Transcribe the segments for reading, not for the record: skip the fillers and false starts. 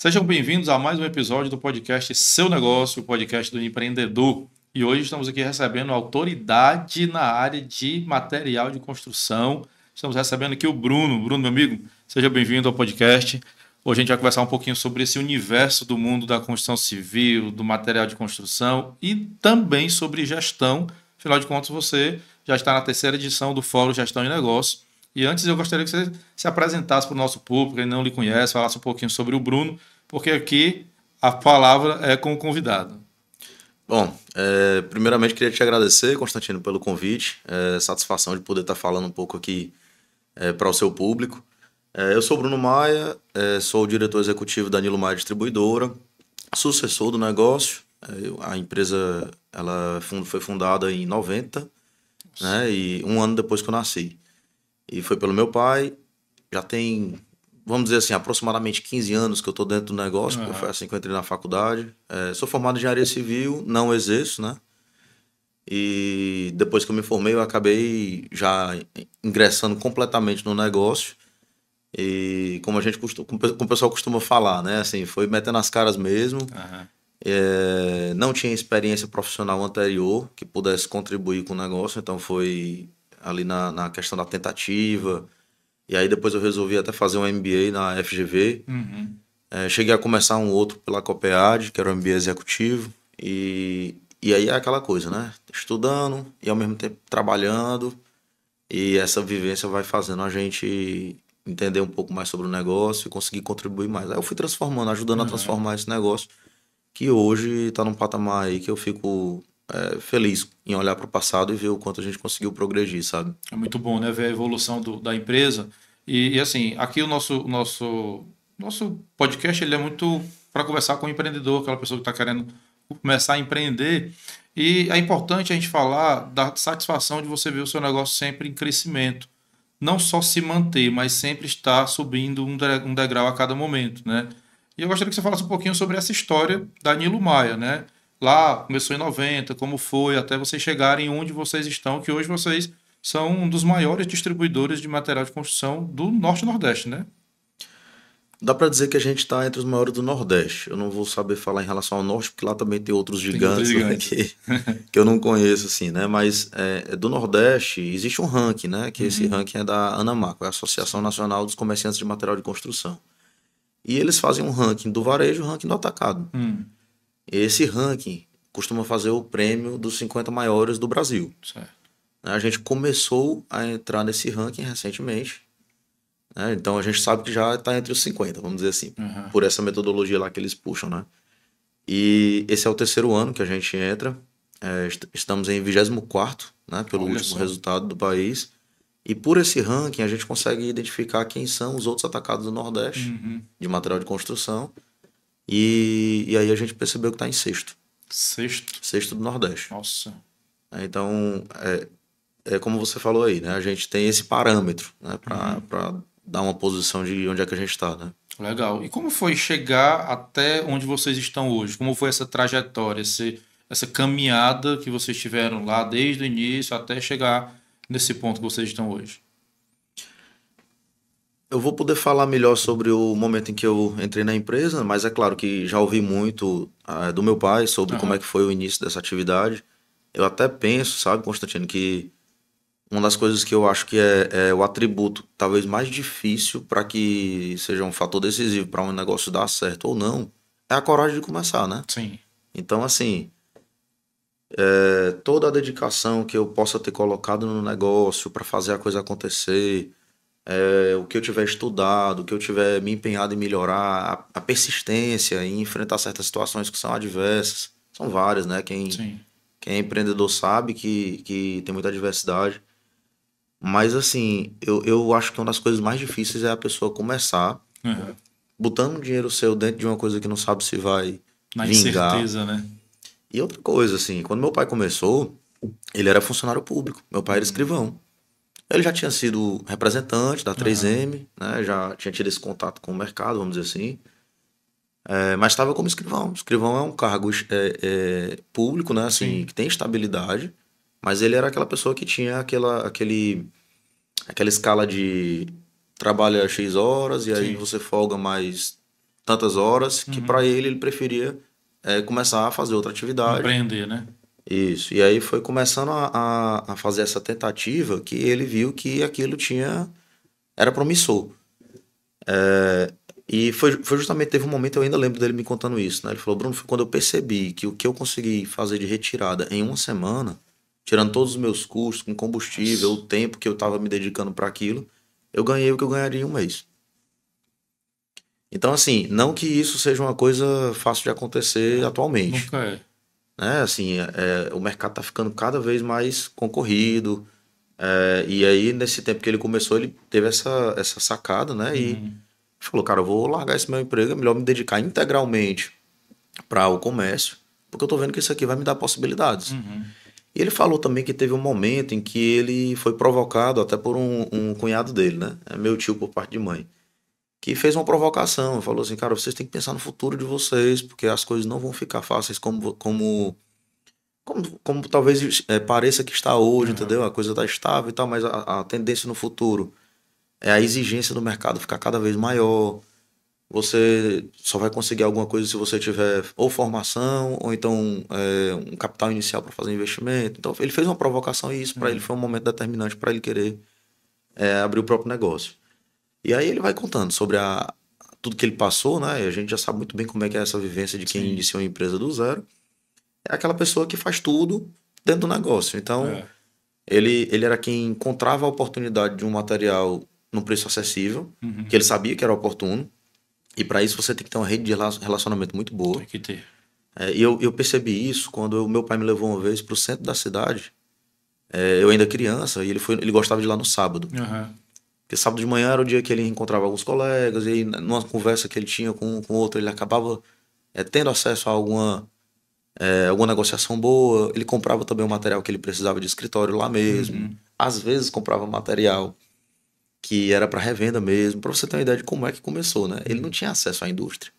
Sejam bem-vindos a mais um episódio do podcast Seu Negócio, o podcast do empreendedor. E hoje estamos aqui recebendo autoridade na área de material de construção. Estamos recebendo aqui o Bruno. Bruno, meu amigo, seja bem-vindo ao podcast. Hoje a gente vai conversar um pouquinho sobre esse universo do mundo da construção civil, do material de construção e também sobre gestão. Afinal de contas, você já está na terceira edição do Fórum Gestão e Negócio. E antes eu gostaria que você se apresentasse para o nosso público, que não lhe conhece, falasse um pouquinho sobre o Bruno, porque aqui a palavra é com o convidado. Bom, primeiramente queria te agradecer, Constantino, pelo convite. Satisfação de poder estar falando um pouco aqui para o seu público. Eu sou Bruno Maia, sou o diretor executivo da Nilo Maia Distribuidora, sucessor do negócio. A empresa foi fundada em 90, né, e um ano depois que eu nasci. E foi pelo meu pai. Já tem, vamos dizer assim, aproximadamente 15 anos que eu estou dentro do negócio, porque foi assim que eu entrei na faculdade. Sou formado em engenharia civil, não exerço, né? E depois que eu me formei, eu acabei já ingressando completamente no negócio. E como como o pessoal costuma falar, né? Assim, foi metendo as caras mesmo. Não tinha experiência profissional anterior que pudesse contribuir com o negócio, então foi ali na questão da tentativa. E aí depois eu resolvi até fazer um MBA na FGV. Cheguei a começar um outro pela Copead, que era um MBA executivo. E aí é aquela coisa, né? Estudando e ao mesmo tempo trabalhando. E essa vivência vai fazendo a gente entender um pouco mais sobre o negócio e conseguir contribuir mais. Aí eu fui transformando, ajudando a transformar esse negócio, que hoje está num patamar aí que eu fico feliz em olhar para o passado e ver o quanto a gente conseguiu progredir, sabe? É muito bom, né, ver a evolução da empresa. E assim, aqui o nosso podcast ele é muito para conversar com o empreendedor, aquela pessoa que está querendo começar a empreender. E é importante a gente falar da satisfação de você ver o seu negócio sempre em crescimento. Não só se manter, mas sempre estar subindo um degrau a cada momento, né? E eu gostaria que você falasse um pouquinho sobre essa história da Nilo Maia, né? Lá começou em 90, como foi até vocês chegarem onde vocês estão, que hoje vocês são um dos maiores distribuidores de material de construção do Norte e Nordeste, né? Dá para dizer que a gente está entre os maiores do Nordeste. Eu não vou saber falar em relação ao Norte, porque lá também tem outros Tem outros gigantes, né, gigantes. que eu não conheço, assim, né? Mas do Nordeste existe um ranking, né? Que esse ranking é da ANAMACO, é a Associação Nacional dos Comerciantes de Material de Construção. E eles fazem um ranking do varejo e um ranking do atacado. Esse ranking costuma fazer o prêmio dos 50 maiores do Brasil. Certo. A gente começou a entrar nesse ranking recentemente. Então a gente sabe que já está entre os 50, vamos dizer assim, por essa metodologia lá que eles puxam, né? E esse é o terceiro ano que a gente entra, estamos em 24º, né, pelo Olha último só. resultado do país, e por esse ranking a gente consegue identificar quem são os outros atacados do Nordeste de material de construção, e aí a gente percebeu que está em sexto, Sexto. sexto do Nordeste. Nossa. Então, é como você falou aí, né? A gente tem esse parâmetro, né, para dar uma posição de onde é que a gente está, né? Legal. E como foi chegar até onde vocês estão hoje? Como foi essa trajetória, essa caminhada que vocês tiveram lá desde o início até chegar nesse ponto que vocês estão hoje? Eu vou poder falar melhor sobre o momento em que eu entrei na empresa, mas é claro que já ouvi muito do meu pai sobre como é que foi o início dessa atividade. Eu até penso, sabe, Constantino, que uma das coisas que eu acho que é o atributo talvez mais difícil para que seja um fator decisivo para um negócio dar certo ou não, é a coragem de começar, né? Sim. Então, assim, toda a dedicação que eu possa ter colocado no negócio para fazer a coisa acontecer, o que eu tiver estudado, o que eu tiver me empenhado em melhorar, a persistência em enfrentar certas situações que são adversas, são várias, né? Sim. Quem é empreendedor sabe que tem muita adversidade. Mas assim, eu acho que uma das coisas mais difíceis é a pessoa começar botando um dinheiro seu dentro de uma coisa que não sabe se vai Na vingar. incerteza, né? E outra coisa, assim, quando meu pai começou, ele era funcionário público. Meu pai era escrivão. Ele já tinha sido representante da 3M, né? Já tinha tido esse contato com o mercado, vamos dizer assim. Mas estava como escrivão. Escrivão é um cargo público, né? Assim, Sim. que tem estabilidade. Mas ele era aquela pessoa que tinha aquela escala de trabalha X horas e aí Sim. você folga mais tantas horas, que para ele preferia começar a fazer outra atividade. Empreender, né? Isso. E aí foi começando a fazer essa tentativa que ele viu que aquilo era promissor. E foi justamente, teve um momento, eu ainda lembro dele me contando isso, né? Ele falou, Bruno, foi quando eu percebi que o que eu consegui fazer de retirada em uma semana, tirando todos os meus custos, com combustível, o tempo que eu estava me dedicando para aquilo, eu ganhei o que eu ganharia em um mês. Então, assim, não que isso seja uma coisa fácil de acontecer atualmente, Nunca é. né? Assim, o mercado tá ficando cada vez mais concorrido, e aí, nesse tempo que ele começou, ele teve essa sacada, né? E falou, cara, eu vou largar esse meu emprego, é melhor me dedicar integralmente para o comércio, porque eu tô vendo que isso aqui vai me dar possibilidades. E ele falou também que teve um momento em que ele foi provocado até por um cunhado dele, né? É meu tio por parte de mãe, que fez uma provocação, falou assim, cara, vocês têm que pensar no futuro de vocês, porque as coisas não vão ficar fáceis como talvez pareça que está hoje, entendeu? A coisa está estável e tal, mas a tendência no futuro é a exigência do mercado ficar cada vez maior. Você só vai conseguir alguma coisa se você tiver ou formação ou então um capital inicial para fazer investimento. Então ele fez uma provocação e isso para ele foi um momento determinante para ele querer abrir o próprio negócio. E aí ele vai contando sobre tudo que ele passou, né? E a gente já sabe muito bem como é que é essa vivência de quem iniciou uma empresa do zero. É aquela pessoa que faz tudo dentro do negócio. Então, ele era quem encontrava a oportunidade de um material num preço acessível, que ele sabia que era oportuno. E para isso você tem que ter uma rede de relacionamento muito boa. Tem que ter. E eu percebi isso quando meu pai me levou uma vez para o centro da cidade. Eu ainda criança, e ele gostava de ir lá no sábado. Porque sábado de manhã era o dia que ele encontrava alguns colegas, e aí, numa conversa que ele tinha com outro, ele acabava tendo acesso a alguma negociação boa. Ele comprava também o material que ele precisava de escritório lá mesmo. Às vezes comprava material que era para revenda mesmo, para você ter uma ideia de como é que começou, né? Ele não tinha acesso à indústria.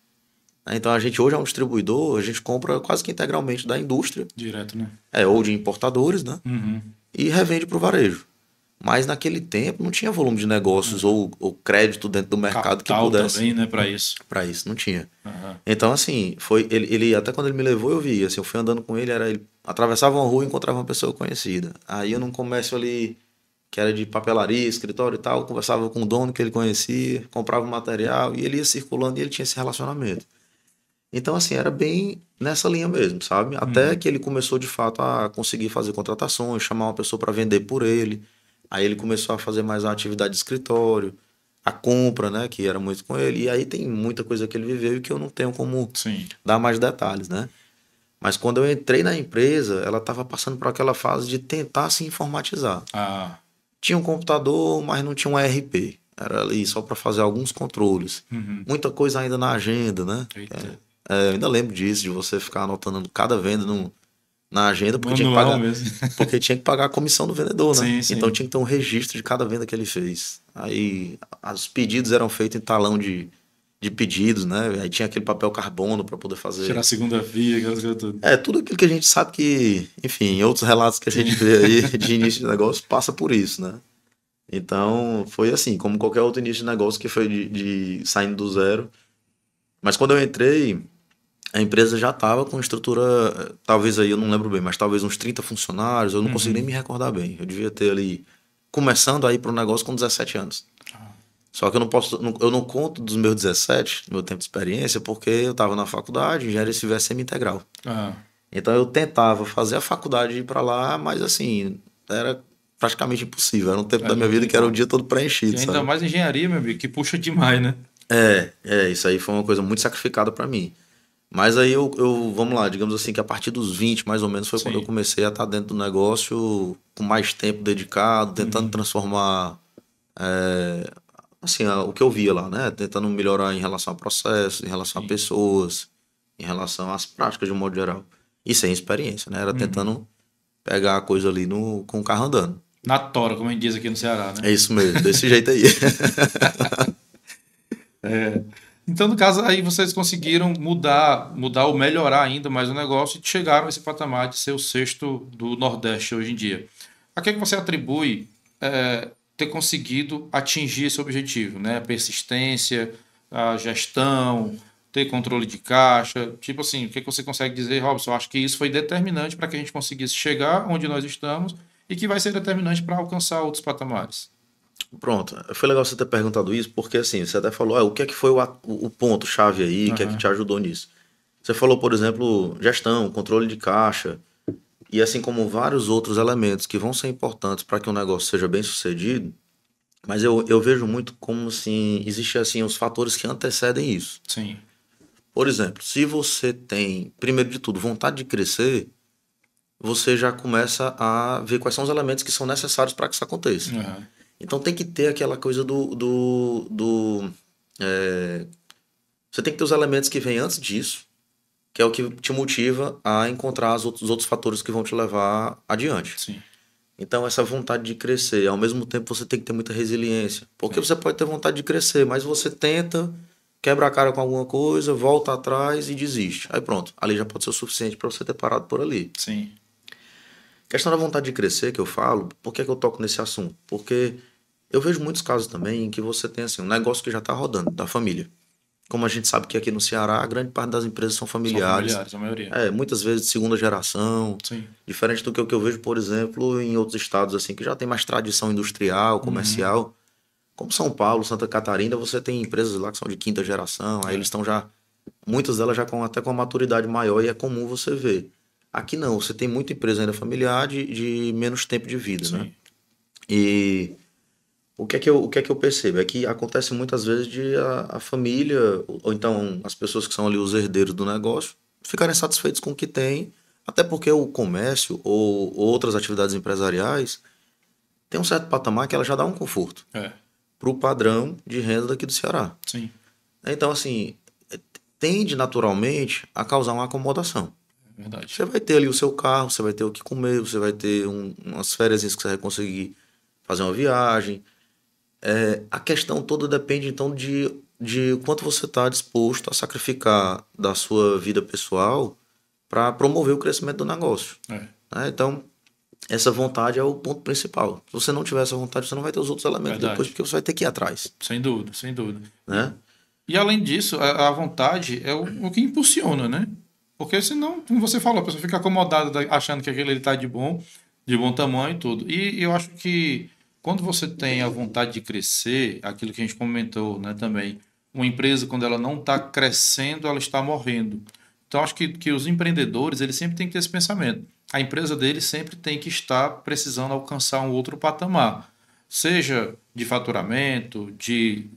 Então a gente hoje é um distribuidor, a gente compra quase que integralmente da indústria. Direto, né? Ou de importadores, né? E revende para o varejo. Mas naquele tempo não tinha volume de negócios ou crédito dentro do mercado Capital que pudesse. também, né, para isso. Para isso, não tinha. Então, assim, foi ele até quando ele me levou, eu vi, assim, eu fui andando com ele atravessava uma rua e encontrava uma pessoa conhecida. Aí eu num comércio ali que era de papelaria, escritório e tal, conversava com o dono que ele conhecia, comprava material e ele ia circulando e ele tinha esse relacionamento. Então, assim, era bem nessa linha mesmo, sabe? Até que ele começou, de fato, a conseguir fazer contratações, chamar uma pessoa para vender por ele. Aí ele começou a fazer mais a atividade de escritório, a compra, né? Que era muito com ele. E aí tem muita coisa que ele viveu e que eu não tenho como dar mais detalhes, né? Mas quando eu entrei na empresa, ela estava passando por aquela fase de tentar se informatizar. Tinha um computador, mas não tinha um ERP. Era ali só para fazer alguns controles. Muita coisa ainda na agenda, né? Eu ainda lembro disso, de você ficar anotando cada venda na agenda, porque tinha que pagar, porque tinha que pagar a comissão do vendedor, né? Então tinha que ter um registro de cada venda que ele fez. Aí os pedidos eram feitos em talão de pedidos, né? Aí tinha aquele papel carbono para poder fazer. Tirar a segunda via, aquelas coisas tudo. Tudo aquilo que a gente sabe que, enfim, em outros relatos que a gente vê aí de início de negócio, passa por isso, né? Então, foi assim, como qualquer outro início de negócio que foi de saindo do zero. Mas quando eu entrei, a empresa já estava com estrutura, talvez aí, eu não lembro bem, mas talvez uns 30 funcionários, eu não consigo nem me recordar bem. Eu devia ter ali, começando a ir para o negócio com 17 anos. Só que eu não conto dos meus 17, do meu tempo de experiência, porque eu estava na faculdade, engenharia civil é semi-integral. Então eu tentava fazer a faculdade e ir para lá, mas assim, era praticamente impossível. Era um tempo da minha vida que era o dia todo preenchido. E ainda sabe? mais engenharia, meu amigo, que puxa demais, né? Isso aí foi uma coisa muito sacrificada para mim. Mas aí vamos lá, digamos assim, que a partir dos 20, mais ou menos, foi quando eu comecei a estar dentro do negócio com mais tempo dedicado, tentando transformar assim, o que eu via lá, né? Tentando melhorar em relação a processos, em relação a pessoas, em relação às práticas de um modo geral. E sem experiência, né? Era tentando pegar a coisa ali com o carro andando. Na tora, como a gente diz aqui no Ceará, né? É isso mesmo, desse jeito aí. Então, no caso, aí vocês conseguiram mudar ou melhorar ainda mais o negócio e chegaram a esse patamar de ser o sexto do Nordeste hoje em dia. A que é que você atribui ter conseguido atingir esse objetivo, né? A persistência, a gestão, ter controle de caixa? Tipo assim, o que você consegue dizer, Robson? Eu acho que isso foi determinante para que a gente conseguisse chegar onde nós estamos e que vai ser determinante para alcançar outros patamares. Pronto, foi legal você ter perguntado isso, porque assim, você até falou, o que é que foi o ponto-chave aí, o que é que Aham. te ajudou nisso? Você falou, por exemplo, gestão, controle de caixa, e assim como vários outros elementos que vão ser importantes para que um negócio seja bem sucedido, mas eu vejo muito como assim, existem assim, os fatores que antecedem isso. Sim. Por exemplo, se você tem, primeiro de tudo, vontade de crescer, você já começa a ver quais são os elementos que são necessários para que isso aconteça. Aham. Então tem que ter aquela coisa é, você tem que ter os elementos que vêm antes disso, que é o que te motiva a encontrar os outros fatores que vão te levar adiante. Sim. Então essa vontade de crescer, ao mesmo tempo você tem que ter muita resiliência. Porque Sim. você pode ter vontade de crescer, mas você tenta, quebra a cara com alguma coisa, volta atrás e desiste. Aí pronto, ali já pode ser o suficiente para você ter parado por ali. Sim. Questão da vontade de crescer que eu falo, por que é que eu toco nesse assunto? Porque eu vejo muitos casos também em que você tem assim, um negócio que já está rodando, da família. Como a gente sabe que aqui no Ceará, a grande parte das empresas são São familiares, familiares, a maioria. muitas vezes de segunda geração, Sim. diferente do que o que eu vejo, por exemplo, em outros estados assim que já tem mais tradição industrial, comercial, como São Paulo, Santa Catarina, você tem empresas lá que são de quinta geração, aí eles estão já, muitas delas já até com uma maturidade maior e é comum você ver. Aqui não, você tem muita empresa ainda familiar de menos tempo de vida, né? Sim. E o que é que eu percebo? É que acontece muitas vezes de a família, ou então as pessoas que são ali os herdeiros do negócio, ficarem satisfeitos com o que tem, até porque o comércio ou outras atividades empresariais tem um certo patamar que ela já dá um conforto É. para o padrão de renda daqui do Ceará. Sim. Então, assim, tende naturalmente a causar uma acomodação. É verdade. Você vai ter ali o seu carro, você vai ter o que comer, você vai ter umas férias que você vai conseguir fazer uma viagem. A questão toda depende, então, de quanto você está disposto a sacrificar da sua vida pessoal para promover o crescimento do negócio. É. Né? Então, essa vontade é o ponto principal. Se você não tiver essa vontade, você não vai ter os outros elementos Verdade. depois, porque você vai ter que ir atrás. Sem dúvida, sem dúvida. Né? E além disso, a vontade é o que impulsiona, né? Porque senão, como você falou, a pessoa fica acomodada achando que aquele está de bom tamanho e tudo. E eu acho que quando você tem a vontade de crescer, aquilo que a gente comentou, né, também, uma empresa, quando ela não está crescendo, ela está morrendo. Então, acho que os empreendedores, eles sempre têm que ter esse pensamento. A empresa deles sempre tem que estar precisando alcançar um outro patamar. Seja de faturamento, de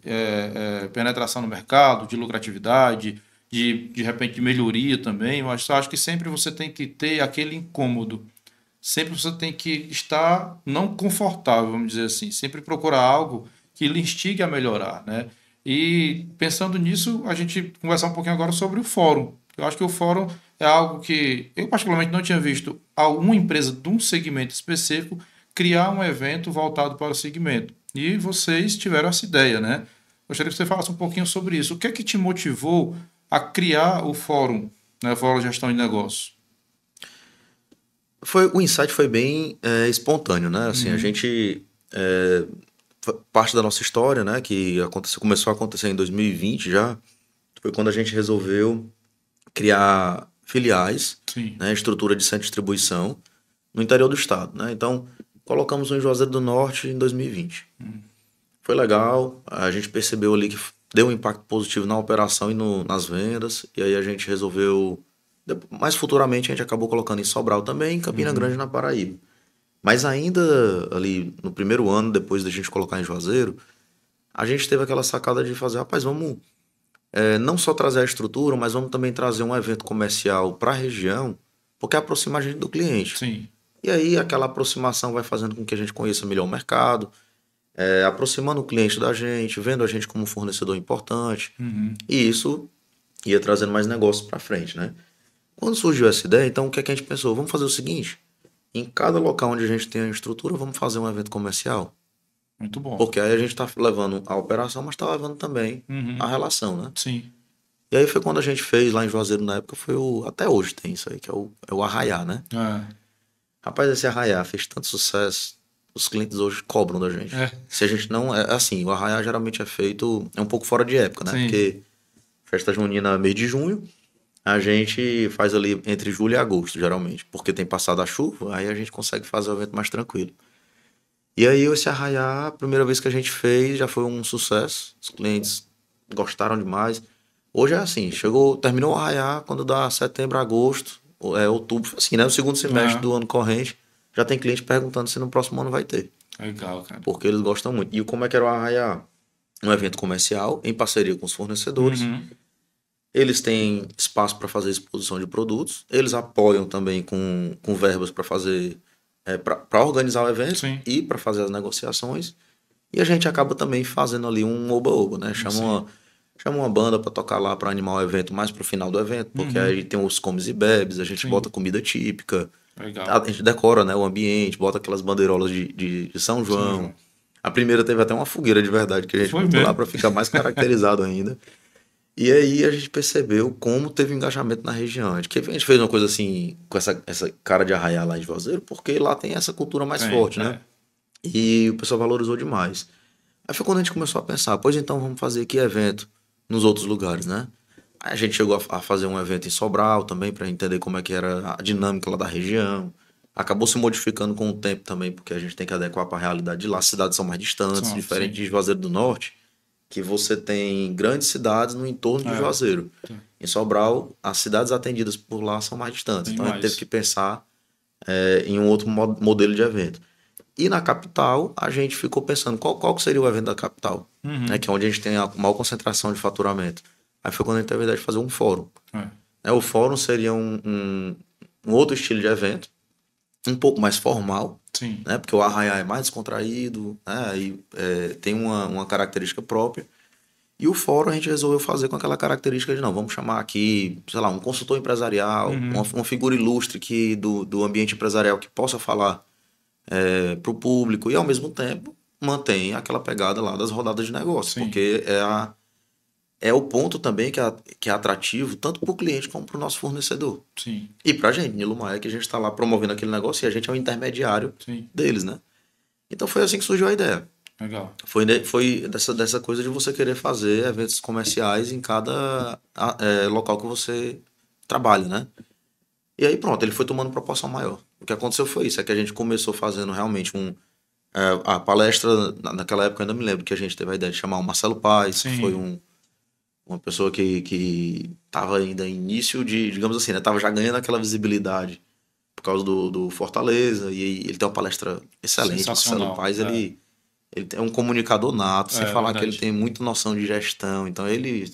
penetração no mercado, de lucratividade, de repente de melhoria também. Eu acho que sempre você tem que ter aquele incômodo. Sempre você tem que estar não confortável, vamos dizer assim. Sempre procurar algo que lhe instigue a melhorar, né? E pensando nisso, a gente conversar um pouquinho agora sobre o fórum. Eu acho que o fórum é algo que eu particularmente não tinha visto alguma empresa de um segmento específico criar um evento voltado para o segmento. E vocês tiveram essa ideia, né? Gostaria que você falasse um pouquinho sobre isso. O que é que te motivou a criar o fórum, né? O Fórum de Gestão de Negócios? O insight foi bem espontâneo, né? Assim, a gente parte da nossa história, né? Que começou a acontecer em 2020 já, foi quando a gente resolveu criar filiais, Sim. né? Estrutura de centro de distribuição no interior do estado, né? Então colocamos um em Juazeiro do Norte em 2020. Foi legal, a gente percebeu ali que deu um impacto positivo na operação e nas vendas, e aí a gente resolveu. Mais futuramente a gente acabou colocando em Sobral também, em Campina Grande, na Paraíba. Mas ainda ali no primeiro ano, depois da gente colocar em Juazeiro, a gente teve aquela sacada de fazer, rapaz, vamos não só trazer a estrutura, mas vamos também trazer um evento comercial para a região, porque aproxima a gente do cliente. Sim. E aí aquela aproximação vai fazendo com que a gente conheça melhor o mercado, aproximando o cliente da gente, vendo a gente como um fornecedor importante. E isso ia trazendo mais negócios para frente, né? Quando surgiu essa ideia, então o que é que a gente pensou? Vamos fazer o seguinte, em cada local onde a gente tem a estrutura, vamos fazer um evento comercial. Muito bom. Porque aí a gente está levando a operação, mas está levando também a relação, né? Sim. E aí foi quando a gente fez lá em Juazeiro na época, até hoje tem isso aí, que é o Arraiá, né? Rapaz, esse Arraiá fez tanto sucesso, os clientes hoje cobram da gente. Se a gente não... assim, o Arraiá geralmente é feito... É um pouco fora de época, né? Sim. Porque Festa junina mês de junho. A gente faz ali entre julho e agosto, geralmente. Porque tem passado a chuva, aí a gente consegue fazer o evento mais tranquilo. E aí esse arraiá, a primeira vez que a gente fez, já foi um sucesso. Os clientes gostaram demais. Hoje é assim, terminou o arraiá, quando dá setembro, agosto, outubro, assim, né? O segundo semestre do ano corrente, já tem cliente perguntando se no próximo ano vai ter. Legal, cara. Porque eles gostam muito. E como é que era o arraiá? Um evento comercial, em parceria com os fornecedores. Eles têm espaço para fazer exposição de produtos. Eles apoiam também com verbas para fazer, para organizar o evento. Sim. E para fazer as negociações. E a gente acaba também fazendo ali um oba-oba, né? Chama uma banda para tocar lá, para animar o evento mais pro final do evento, porque aí tem os comes e bebes, a gente bota comida típica. Legal. A gente decora, né, o ambiente, bota aquelas bandeirolas de São João. A primeira teve até uma fogueira de verdade que a gente botou lá para ficar mais caracterizado ainda. E aí a gente percebeu como teve engajamento na região. A gente fez uma coisa assim, com essa cara de arraiá lá em Juazeiro, porque lá tem essa cultura mais forte, né? E o pessoal valorizou demais. Aí foi quando a gente começou a pensar, pois então vamos fazer aqui evento nos outros lugares, né? Aí a gente chegou a fazer um evento em Sobral também, para entender como é que era a dinâmica lá da região. Acabou se modificando com o tempo também, porque a gente tem que adequar para a realidade de lá. As cidades são mais distantes, diferente de Juazeiro do Norte, que você tem grandes cidades no entorno de Juazeiro. Em Sobral, as cidades atendidas por lá são mais distantes. Então a gente teve que pensar em um outro modelo de evento. E na capital, a gente ficou pensando qual que seria o evento da capital, né, que é onde a gente tem a maior concentração de faturamento. Aí foi quando a gente teve a ideia de fazer um fórum. O fórum seria um outro estilo de evento, um pouco mais formal, né, porque o arraiá é mais descontraído, né, e tem uma característica própria. E o fórum a gente resolveu fazer com aquela característica de, não, vamos chamar aqui, sei lá, um consultor empresarial, uma figura ilustre do ambiente empresarial que possa falar para o público e, ao mesmo tempo, mantém aquela pegada lá das rodadas de negócio, porque é o ponto também que é atrativo tanto para o cliente como para o nosso fornecedor. E para a gente, Nilo Maia, que a gente está lá promovendo aquele negócio e a gente é o intermediário deles, né? Então foi assim que surgiu a ideia. Legal. Foi dessa coisa de você querer fazer eventos comerciais em cada local que você trabalha, né? E aí pronto, ele foi tomando proporção maior. O que aconteceu foi isso, é que a gente começou fazendo realmente a palestra, naquela época eu ainda me lembro que a gente teve a ideia de chamar o Marcelo Paes, que foi uma pessoa que estava ainda em início de, digamos assim, né, estava já ganhando aquela visibilidade por causa do Fortaleza, e ele tem uma palestra excelente. Marcelo Paes, ele é um comunicador nato, sem falar que ele tem muita noção de gestão, então ele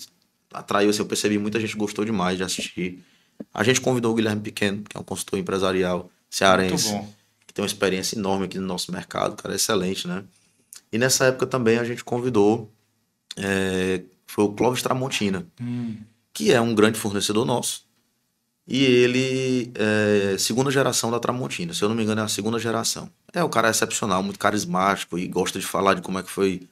atraiu, assim, eu percebi, muita gente gostou demais de assistir. A gente convidou o Guilherme Pequeno, que é um consultor empresarial cearense, que tem uma experiência enorme aqui no nosso mercado, cara, excelente, né? E nessa época também a gente convidou, foi o Clóvis Tramontina, que é um grande fornecedor nosso, e ele é segunda geração da Tramontina, se eu não me engano é a segunda geração. É um cara excepcional, muito carismático e gosta de falar de como é que foi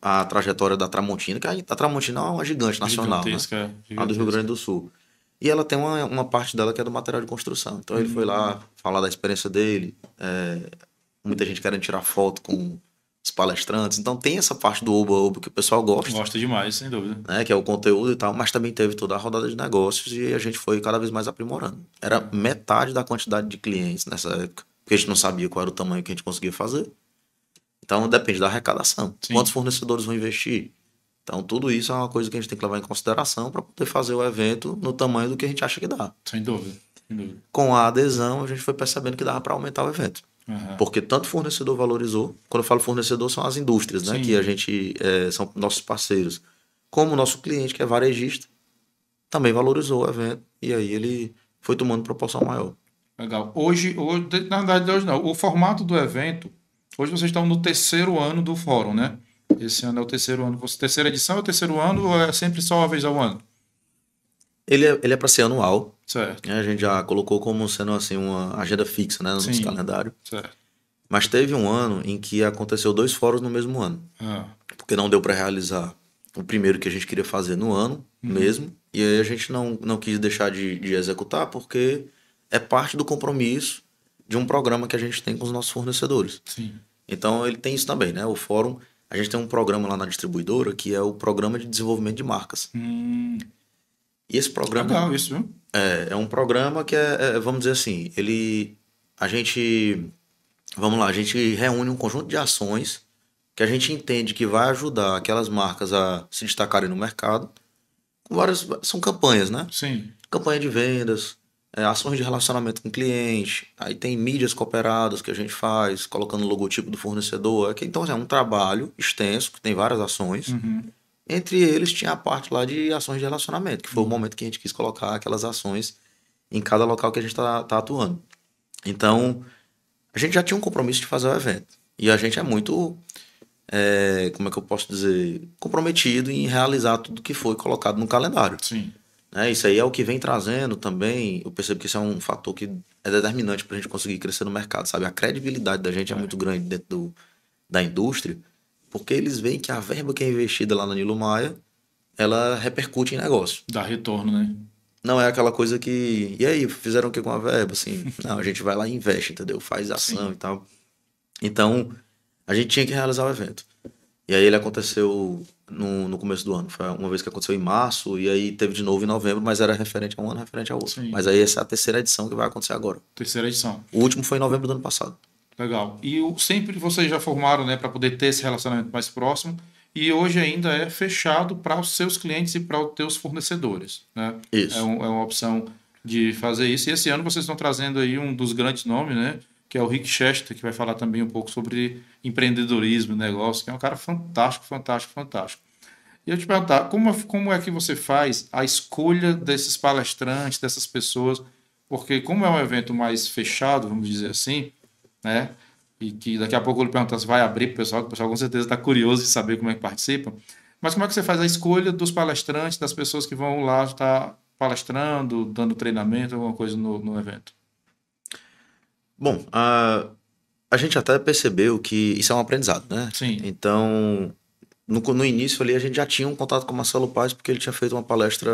a trajetória da Tramontina, que a Tramontina é uma gigante nacional, né? Lá do Rio Grande do Sul. E ela tem uma parte dela que é do material de construção. Então ele foi lá falar da experiência dele. Muita gente querendo tirar foto com os palestrantes. Então tem essa parte do oba-oba que o pessoal gosta. Gosta demais, sem dúvida. Né, que é o conteúdo e tal. Mas também teve toda a rodada de negócios e a gente foi cada vez mais aprimorando. Era metade da quantidade de clientes nessa época. Porque a gente não sabia qual era o tamanho que a gente conseguia fazer. Então depende da arrecadação. Quantos fornecedores vão investir? Então, tudo isso é uma coisa que a gente tem que levar em consideração para poder fazer o evento no tamanho do que a gente acha que dá. Sem dúvida. Sem dúvida. Com a adesão, a gente foi percebendo que dava para aumentar o evento. Porque tanto o fornecedor valorizou, quando eu falo fornecedor, são as indústrias, né? Que a gente são nossos parceiros. Como o nosso cliente, que é varejista, também valorizou o evento. E aí ele foi tomando proporção maior. Legal. Hoje, na verdade, hoje não. O formato do evento, hoje vocês estão no terceiro ano do fórum, né? Esse ano é o terceiro ano. Terceira edição é o terceiro ano ou é sempre só uma vez ao ano? Ele é para ser anual. Certo. A gente já colocou como sendo assim uma agenda fixa, né, no nosso calendário. Certo. Mas teve um ano em que aconteceu 2 fóruns no mesmo ano. Porque não deu para realizar o primeiro que a gente queria fazer no ano mesmo. E aí a gente não quis deixar de executar porque é parte do compromisso de um programa que a gente tem com os nossos fornecedores. Então ele tem isso também, né? O fórum, a gente tem um programa lá na distribuidora que é o Programa de Desenvolvimento de Marcas. E esse programa Legal isso, viu? é um programa que vamos dizer assim, a gente reúne um conjunto de ações que a gente entende que vai ajudar aquelas marcas a se destacarem no mercado. São campanhas, né? Sim. Campanha de vendas, ações de relacionamento com o cliente, aí tem mídias cooperadas que a gente faz, colocando o logotipo do fornecedor. Então, assim, é um trabalho extenso, que tem várias ações. Entre eles tinha a parte lá de ações de relacionamento, que foi o momento que a gente quis colocar aquelas ações em cada local que a gente tá atuando. Então, a gente já tinha um compromisso de fazer o evento. E a gente é muito, como é que eu posso dizer, comprometido em realizar tudo que foi colocado no calendário. Sim. Isso aí é o que vem trazendo também. Eu percebo que isso é um fator que é determinante para a gente conseguir crescer no mercado, sabe? A credibilidade da gente é muito grande dentro da indústria, porque eles veem que a verba que é investida lá na Nilo Maia, ela repercute em negócio. Dá retorno, né? Não é aquela coisa que... E aí, fizeram o que com a verba? Assim, não, a gente vai lá e investe, entendeu? Faz ação e tal. Então, a gente tinha que realizar o evento. E aí ele aconteceu no começo do ano. Foi uma vez que aconteceu em março, e aí teve de novo em novembro, mas era referente a um ano, referente a outro. Sim. Mas aí essa é a terceira edição que vai acontecer agora. Terceira edição. O último foi em novembro do ano passado. Legal. E sempre vocês já formaram, né, para poder ter esse relacionamento mais próximo, e hoje ainda é fechado para os seus clientes e para os teus fornecedores, né? Isso. É uma opção de fazer isso. E esse ano vocês estão trazendo aí um dos grandes nomes, né, que é o Rick Chester, que vai falar também um pouco sobre empreendedorismo, negócio, que é um cara fantástico, fantástico, fantástico. E eu te perguntar, como é que você faz a escolha desses palestrantes, dessas pessoas? Porque como é um evento mais fechado, vamos dizer assim, né? E que daqui a pouco eu lhe perguntar se vai abrir para o pessoal, que o pessoal com certeza está curioso de saber como é que participam. Mas como é que você faz a escolha dos palestrantes, das pessoas que vão lá estar palestrando, dando treinamento, alguma coisa no evento? Bom, a gente até percebeu que isso é um aprendizado, né? Sim. Então, no início ali, a gente já tinha um contato com o Marcelo Paes, porque ele tinha feito uma palestra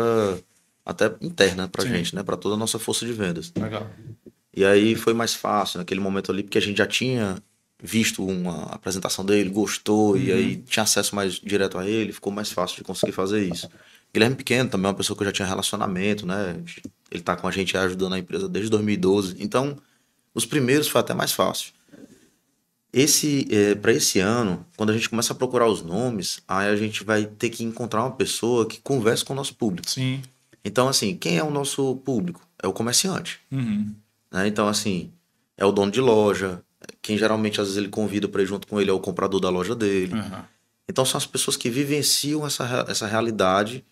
até interna pra gente, né? Pra toda a nossa força de vendas. Legal. E aí foi mais fácil naquele momento ali, porque a gente já tinha visto uma apresentação dele, gostou, e aí tinha acesso mais direto a ele, ficou mais fácil de conseguir fazer isso. Guilherme Pequeno também é uma pessoa que eu já tinha relacionamento, né? Ele tá com a gente ajudando a empresa desde 2012. Então, os primeiros foi até mais fácil. Para esse ano, quando a gente começa a procurar os nomes, aí a gente vai ter que encontrar uma pessoa que converse com o nosso público. Sim. Então, assim, quem é o nosso público? É o comerciante. Uhum. Né? Então, assim, é o dono de loja. Quem geralmente, às vezes, ele convida para ir junto com ele é o comprador da loja dele. Uhum. Então, são as pessoas que vivenciam essa realidade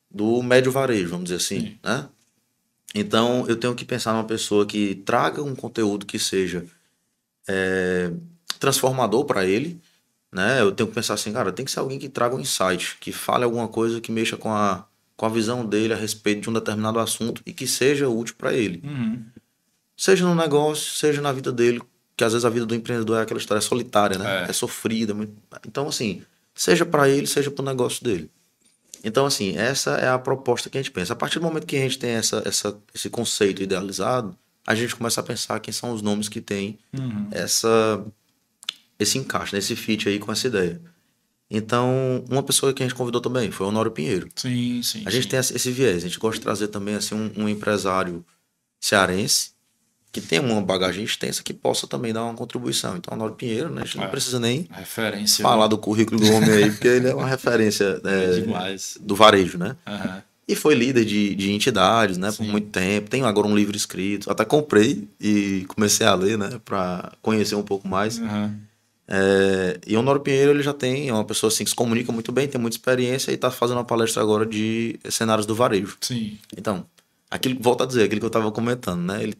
do médio varejo, vamos dizer assim, Sim. né? Então, eu tenho que pensar numa pessoa que traga um conteúdo que seja transformador para ele, né? Eu tenho que pensar assim, cara, tem que ser alguém que traga um insight, que fale alguma coisa que mexa com a visão dele a respeito de um determinado assunto e que seja útil para ele. Uhum. Seja no negócio, seja na vida dele, que às vezes a vida do empreendedor é aquela história solitária, né? É sofrida. Então, assim, seja para ele, seja para o negócio dele. Então, assim, essa é a proposta que a gente pensa. A partir do momento que a gente tem esse conceito idealizado, a gente começa a pensar quem são os nomes que têm esse encaixe, né? Esse fit aí com essa ideia. Então, uma pessoa que a gente convidou também foi o Honório Pinheiro. Sim, sim. A gente tem esse viés, a gente gosta de trazer também assim, um empresário cearense que tem uma bagagem extensa que possa também dar uma contribuição. Então, Honório Pinheiro, né? A gente não precisa nem referência, falar do currículo do homem aí, porque ele é uma referência demais. do varejo, né? Uhum. E foi líder de entidades, né? Sim. Por muito tempo. Tenho agora um livro escrito. Até comprei e comecei a ler, né? Para conhecer um pouco mais. Uhum. E o Honório Pinheiro, ele já é uma pessoa assim, que se comunica muito bem, tem muita experiência e está fazendo uma palestra agora de cenários do varejo. Sim. Então, volto a dizer, aquilo que eu estava comentando, né? Ele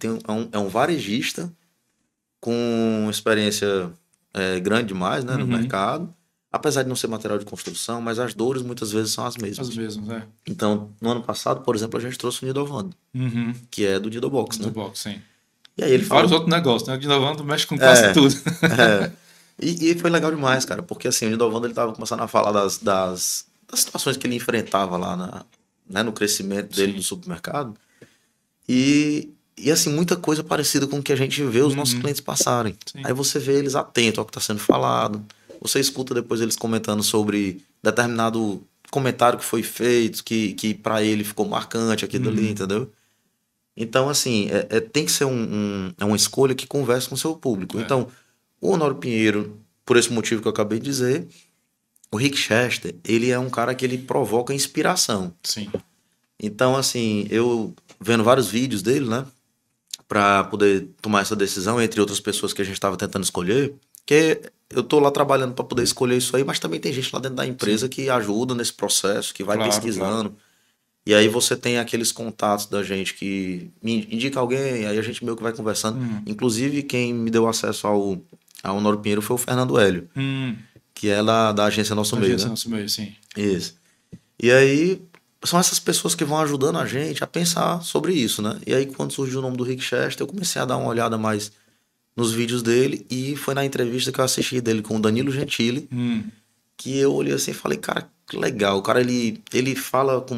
é um varejista com experiência grande demais, né? No mercado. Apesar de não ser material de construção, mas as dores muitas vezes são as mesmas. As mesmas, é. Então, no ano passado, por exemplo, a gente trouxe o Nidovando, que é do Didobox, né? Didobox, sim. E aí ele vários outros negócios, né? O Nidovando mexe com quase tudo. E foi legal demais, cara, porque assim, o Nidovando ele tava começando a falar das situações que ele enfrentava lá no crescimento dele no supermercado. E assim, muita coisa parecida com o que a gente vê os nossos clientes passarem. Sim. Aí você vê eles atentos ao que está sendo falado. Você escuta depois eles comentando sobre determinado comentário que foi feito, que para ele ficou marcante aquilo ali, entendeu? Então, assim, tem que ser uma escolha que converse com o seu público. Então, o Honório Pinheiro, por esse motivo que eu acabei de dizer, o Rick Chester, ele é um cara que ele provoca inspiração. Sim. Então, assim, eu vendo vários vídeos dele, né, para poder tomar essa decisão, entre outras pessoas que a gente estava tentando escolher, que eu tô lá trabalhando para poder escolher isso aí, mas também tem gente lá dentro da empresa que ajuda nesse processo, que vai pesquisando. E aí você tem aqueles contatos da gente que me indica alguém, aí a gente meio que vai conversando. Inclusive, quem me deu acesso ao Honório Pinheiro foi o Fernando Hélio, que é da agência Nosso Meio, Agência né? Nosso Meio, sim. Isso. E aí são essas pessoas que vão ajudando a gente a pensar sobre isso, né? E aí quando surgiu o nome do Rick Chester, eu comecei a dar uma olhada mais nos vídeos dele e foi na entrevista que eu assisti dele com o Danilo Gentili, que eu olhei assim e falei, cara, que legal. O cara, ele fala com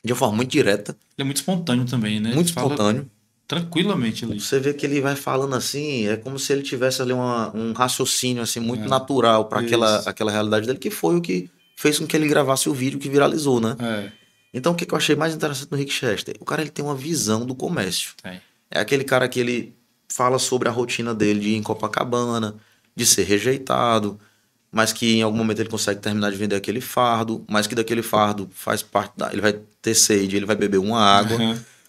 de uma forma muito direta. Ele é muito espontâneo também, né? Muito espontâneo. Tranquilamente ali. Você vê que ele vai falando assim, é como se ele tivesse ali um raciocínio assim muito natural para aquela realidade dele, que foi o que fez com que ele gravasse o vídeo que viralizou, né? Então o que eu achei mais interessante no Rick Chester? O cara, ele tem uma visão do comércio. É aquele cara que ele fala sobre a rotina dele de ir em Copacabana, de ser rejeitado, mas que em algum momento ele consegue terminar de vender aquele fardo, mas que daquele fardo faz parte ele vai ter sede, ele vai beber uma água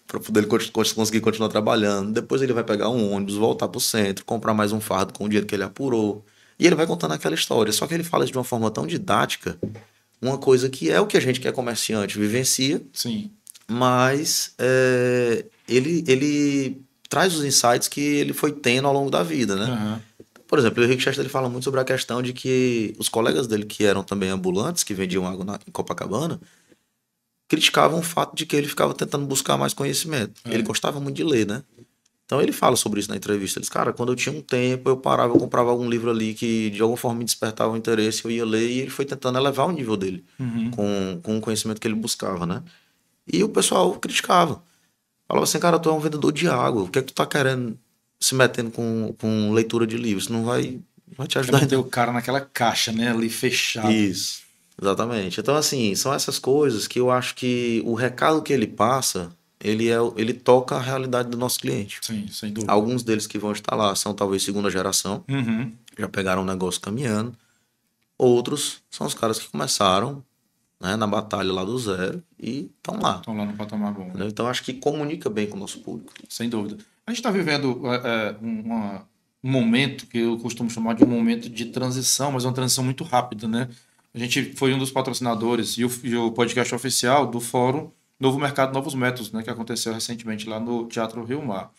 para poder ele conseguir continuar trabalhando. Depois ele vai pegar um ônibus, voltar pro centro, comprar mais um fardo com o dinheiro que ele apurou. E ele vai contando aquela história. Só que ele fala isso de uma forma tão didática, uma coisa que é o que a gente que é comerciante vivencia. Sim. Mas ele traz os insights que ele foi tendo ao longo da vida, né? Por exemplo, o Rick Chester, ele fala muito sobre a questão de que os colegas dele, que eram também ambulantes, que vendiam água em Copacabana, criticavam o fato de que ele ficava tentando buscar mais conhecimento. Ele gostava muito de ler, né? Então ele fala sobre isso na entrevista. Ele diz, cara, quando eu tinha um tempo, eu parava, eu comprava algum livro ali que de alguma forma me despertava o interesse, eu ia ler, e ele foi tentando elevar o nível dele com o conhecimento que ele buscava, né? E o pessoal criticava. Falava assim, cara, tu é um vendedor de água, o que é que tu tá querendo se metendo com leitura de livros? Não vai te ajudar. Vai ter o cara naquela caixa, né? Ali fechado. Isso, exatamente. Então, assim, são essas coisas que eu acho que o recado que ele passa, ele toca a realidade do nosso cliente. Sim, sem dúvida. Alguns deles que vão estar lá são talvez segunda geração, já pegaram o negócio caminhando. Outros são os caras que começaram, né, na batalha lá do zero e estão lá. Estão lá no patamar bom. Né? Então acho que comunica bem com o nosso público. Sem dúvida. A gente está vivendo um momento que eu costumo chamar de um momento de transição, mas é uma transição muito rápida, né? A gente foi um dos patrocinadores e o podcast oficial do Fórum Novo Mercado, Novos Métodos, né, que aconteceu recentemente lá no Teatro Rio Mar.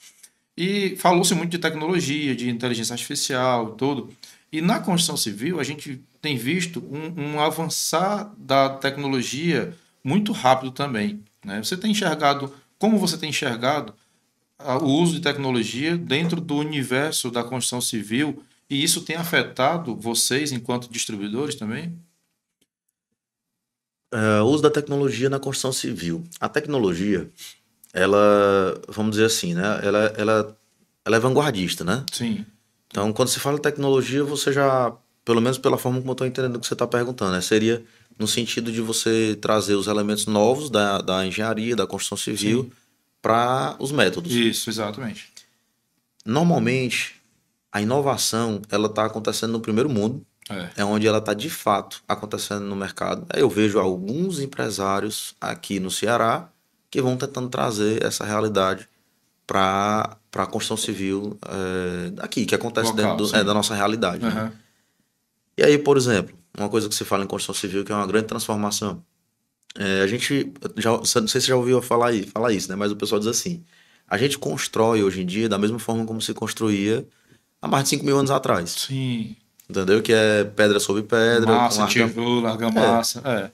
E falou-se muito de tecnologia, de inteligência artificial e tudo. E na construção civil, a gente tem visto um avançar da tecnologia muito rápido também. Né? Como você tem enxergado o uso de tecnologia dentro do universo da construção civil, e isso tem afetado vocês enquanto distribuidores também? O uso da tecnologia na construção civil. A tecnologia, ela, vamos dizer assim, né? Ela é vanguardista, né? Sim. Então, quando se fala em tecnologia, você já, pelo menos pela forma como eu estou entendendo o que você está perguntando, né? Seria no sentido de você trazer os elementos novos da engenharia, da construção civil, para os métodos. Isso, exatamente. Normalmente, a inovação, ela está acontecendo no primeiro mundo, é onde ela está de fato acontecendo no mercado. Aí eu vejo alguns empresários aqui no Ceará que vão tentando trazer essa realidade para a construção civil aqui, que acontece local, dentro da nossa realidade. Né? E aí, por exemplo, uma coisa que se fala em construção civil que é uma grande transformação. A gente, não sei se você já ouviu falar isso, né? Mas o pessoal diz assim, a gente constrói hoje em dia da mesma forma como se construía há mais de 5 mil anos atrás. Sim. Entendeu? Que é pedra sobre pedra. Massa, tijolo, argamassa.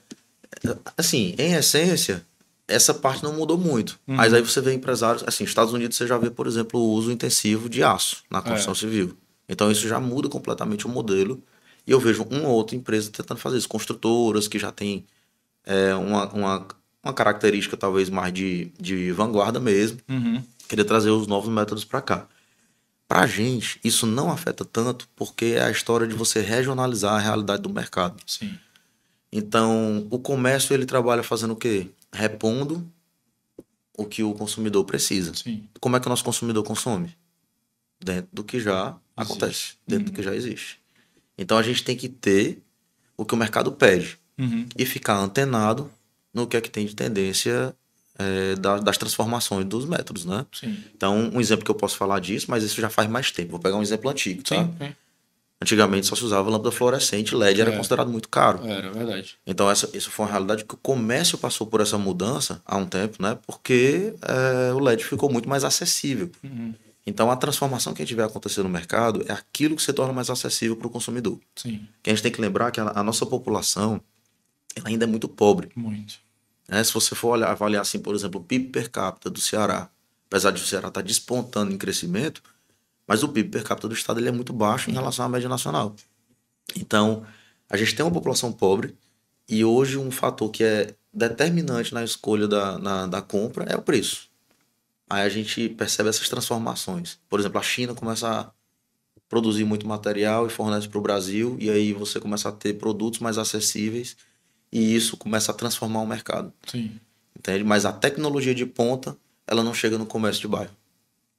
Assim, em essência, essa parte não mudou muito. Mas aí você vê empresários... Assim, Estados Unidos você já vê, por exemplo, o uso intensivo de aço na construção civil. Então isso já muda completamente o modelo. E eu vejo uma ou outra empresa tentando fazer isso. Construtoras que já tem uma característica talvez mais de vanguarda mesmo. Querer trazer os novos métodos para cá. Pra gente, isso não afeta tanto porque é a história de você regionalizar a realidade do mercado. Sim. Então, o comércio ele trabalha fazendo o quê? Repondo o que o consumidor precisa. Sim. Como é que o nosso consumidor consome? Dentro do que já acontece, dentro do que já existe. Então, a gente tem que ter o que o mercado pede e ficar antenado no que é que tem de tendência das transformações dos métodos, né? Sim. Então, um exemplo que eu posso falar disso, mas isso já faz mais tempo. Vou pegar um exemplo antigo, tá? Sim. Antigamente só se usava lâmpada fluorescente, LED era considerado muito caro. Era verdade. Então, isso foi uma realidade que o comércio passou por essa mudança há um tempo, né? Porque o LED ficou muito mais acessível. Então, a transformação que a gente vê acontecer no mercado é aquilo que se torna mais acessível para o consumidor. Sim. Que a gente tem que lembrar que a nossa população ela ainda é muito pobre. Muito. Se você for avaliar, assim, por exemplo, o PIB per capita do Ceará, apesar de o Ceará estar despontando em crescimento, mas o PIB per capita do estado ele é muito baixo em relação à média nacional. Então, a gente tem uma população pobre e hoje um fator que é determinante na escolha da compra é o preço. Aí a gente percebe essas transformações. Por exemplo, a China começa a produzir muito material e fornece para o Brasil, e aí você começa a ter produtos mais acessíveis e isso começa a transformar o mercado. Sim. Entende? Mas a tecnologia de ponta, ela não chega no comércio de bairro.